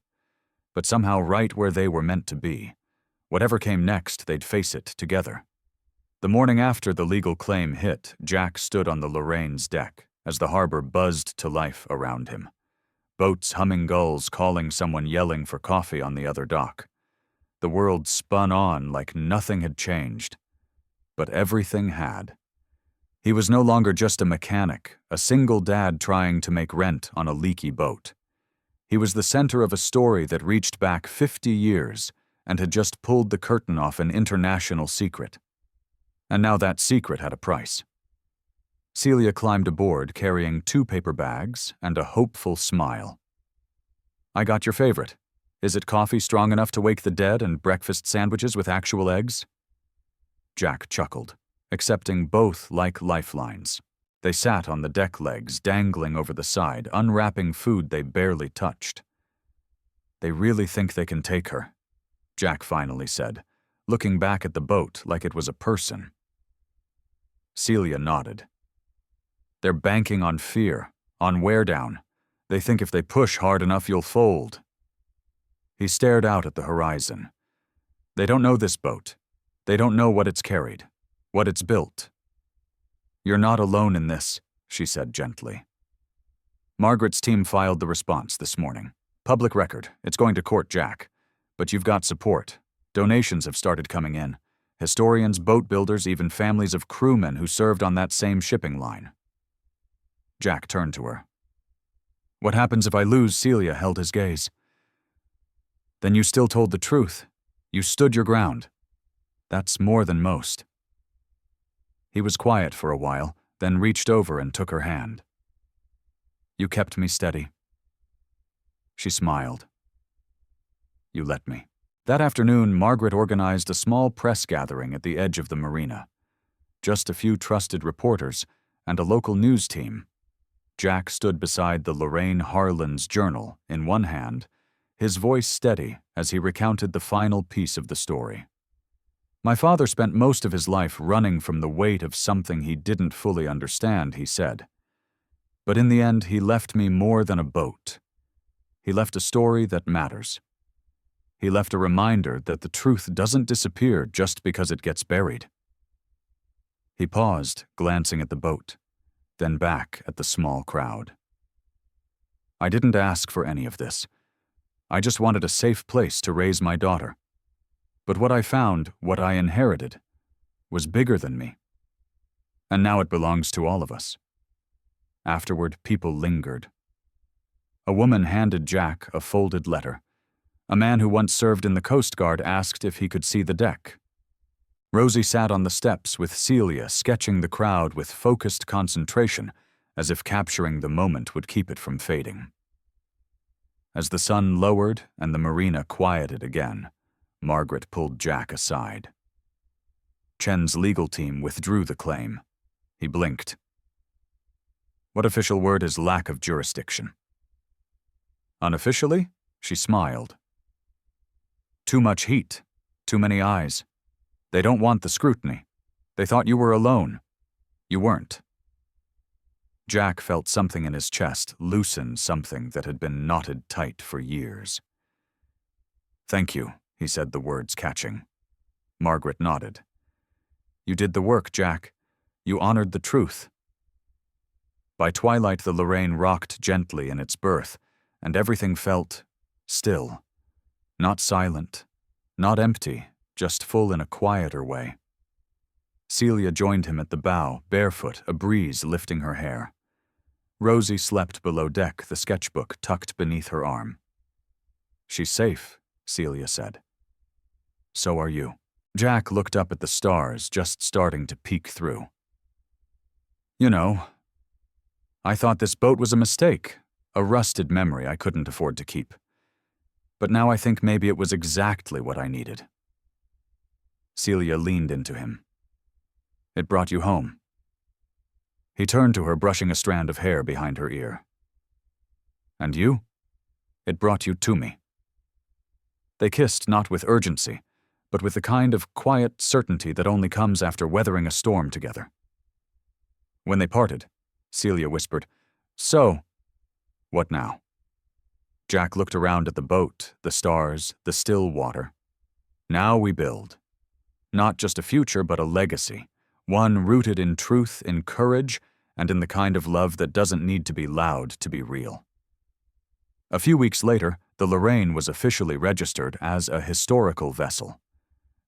But somehow right where they were meant to be. Whatever came next, they'd face it together. The morning after the legal claim hit, Jack stood on the Lorraine's deck as the harbor buzzed to life around him. Boats humming, gulls calling, someone yelling for coffee on the other dock. The world spun on like nothing had changed. But everything had. He was no longer just a mechanic, a single dad trying to make rent on a leaky boat. He was the center of a story that reached back 50 years and had just pulled the curtain off an international secret. And now that secret had a price. Celia climbed aboard carrying 2 paper bags and a hopeful smile. "I got your favorite. Is it coffee strong enough to wake the dead and breakfast sandwiches with actual eggs?" Jack chuckled, accepting both like lifelines. They sat on the deck legs, dangling over the side, unwrapping food they barely touched. "They really think they can take her," Jack finally said, looking back at the boat like it was a person. Celia nodded. "They're banking on fear, on wear down. They think if they push hard enough, you'll fold." He stared out at the horizon. "They don't know this boat. They don't know what it's carried, what it's built." "You're not alone in this," she said gently. "Margaret's team filed the response this morning. Public record. It's going to court, Jack. But you've got support. Donations have started coming in. Historians, boat builders, even families of crewmen who served on that same shipping line." Jack turned to her. "What happens if I lose?" Celia held his gaze. "Then you still told the truth. You stood your ground. That's more than most." He was quiet for a while, then reached over and took her hand. "You kept me steady." She smiled. "You let me." That afternoon, Margaret organized a small press gathering at the edge of the marina. Just a few trusted reporters and a local news team. Jack stood beside the Lorraine Harlan's journal in one hand, his voice steady as he recounted the final piece of the story. "My father spent most of his life running from the weight of something he didn't fully understand," he said. "But in the end, he left me more than a boat. He left a story that matters. He left a reminder that the truth doesn't disappear just because it gets buried." He paused, glancing at the boat, then back at the small crowd. "I didn't ask for any of this. I just wanted a safe place to raise my daughter. But what I found, what I inherited, was bigger than me. And now it belongs to all of us." Afterward, people lingered. A woman handed Jack a folded letter. A man who once served in the Coast Guard asked if he could see the deck. Rosie sat on the steps with Celia sketching the crowd with focused concentration, as if capturing the moment would keep it from fading. As the sun lowered and the marina quieted again, Margaret pulled Jack aside. Chen's legal team withdrew the claim. He blinked. What official word is lack of jurisdiction? Unofficially, she smiled. Too much heat. Too many eyes. They don't want the scrutiny. They thought you were alone. You weren't. Jack felt something in his chest loosen something that had been knotted tight for years. Thank you, he said, the words catching. Margaret nodded. You did the work, Jack. You honored the truth. By twilight, the Lorraine rocked gently in its berth, and everything felt still. Not silent, not empty, just full in a quieter way. Celia joined him at the bow, barefoot, a breeze lifting her hair. Rosie slept below deck, the sketchbook tucked beneath her arm. She's safe, Celia said. So are you. Jack looked up at the stars, just starting to peek through. You know, I thought this boat was a mistake, a rusted memory I couldn't afford to keep. But now I think maybe it was exactly what I needed. Celia leaned into him. It brought you home. He turned to her, brushing a strand of hair behind her ear. And you? It brought you to me. They kissed not with urgency, but with the kind of quiet certainty that only comes after weathering a storm together. When they parted, Celia whispered, So, what now? Jack looked around at the boat, the stars, the still water. Now we build. Not just a future, but a legacy. One rooted in truth, in courage, and in the kind of love that doesn't need to be loud to be real. A few weeks later, the Lorraine was officially registered as a historical vessel.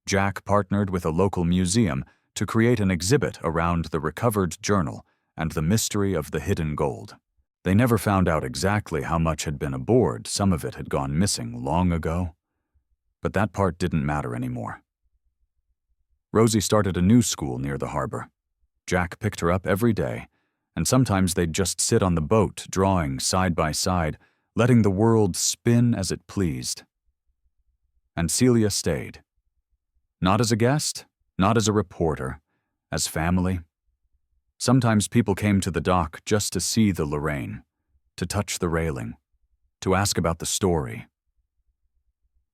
Jack partnered with a local museum to create an exhibit around the recovered journal and the mystery of the hidden gold. They never found out exactly how much had been aboard. Some of it had gone missing long ago. But that part didn't matter anymore. Rosie started a new school near the harbor. Jack picked her up every day, and sometimes they'd just sit on the boat, drawing side by side, letting the world spin as it pleased. And Celia stayed. Not as a guest, not as a reporter, as family. Sometimes people came to the dock just to see the Lorraine, to touch the railing, to ask about the story.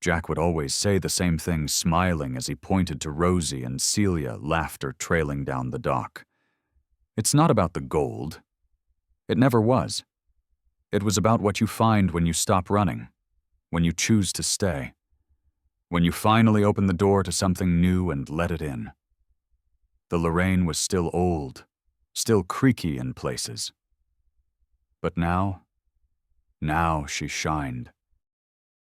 Jack would always say the same thing, smiling as he pointed to Rosie and Celia, laughter trailing down the dock. It's not about the gold. It never was. It was about what you find when you stop running, when you choose to stay, when you finally open the door to something new and let it in. The Lorraine was still old, still creaky in places. But now she shined.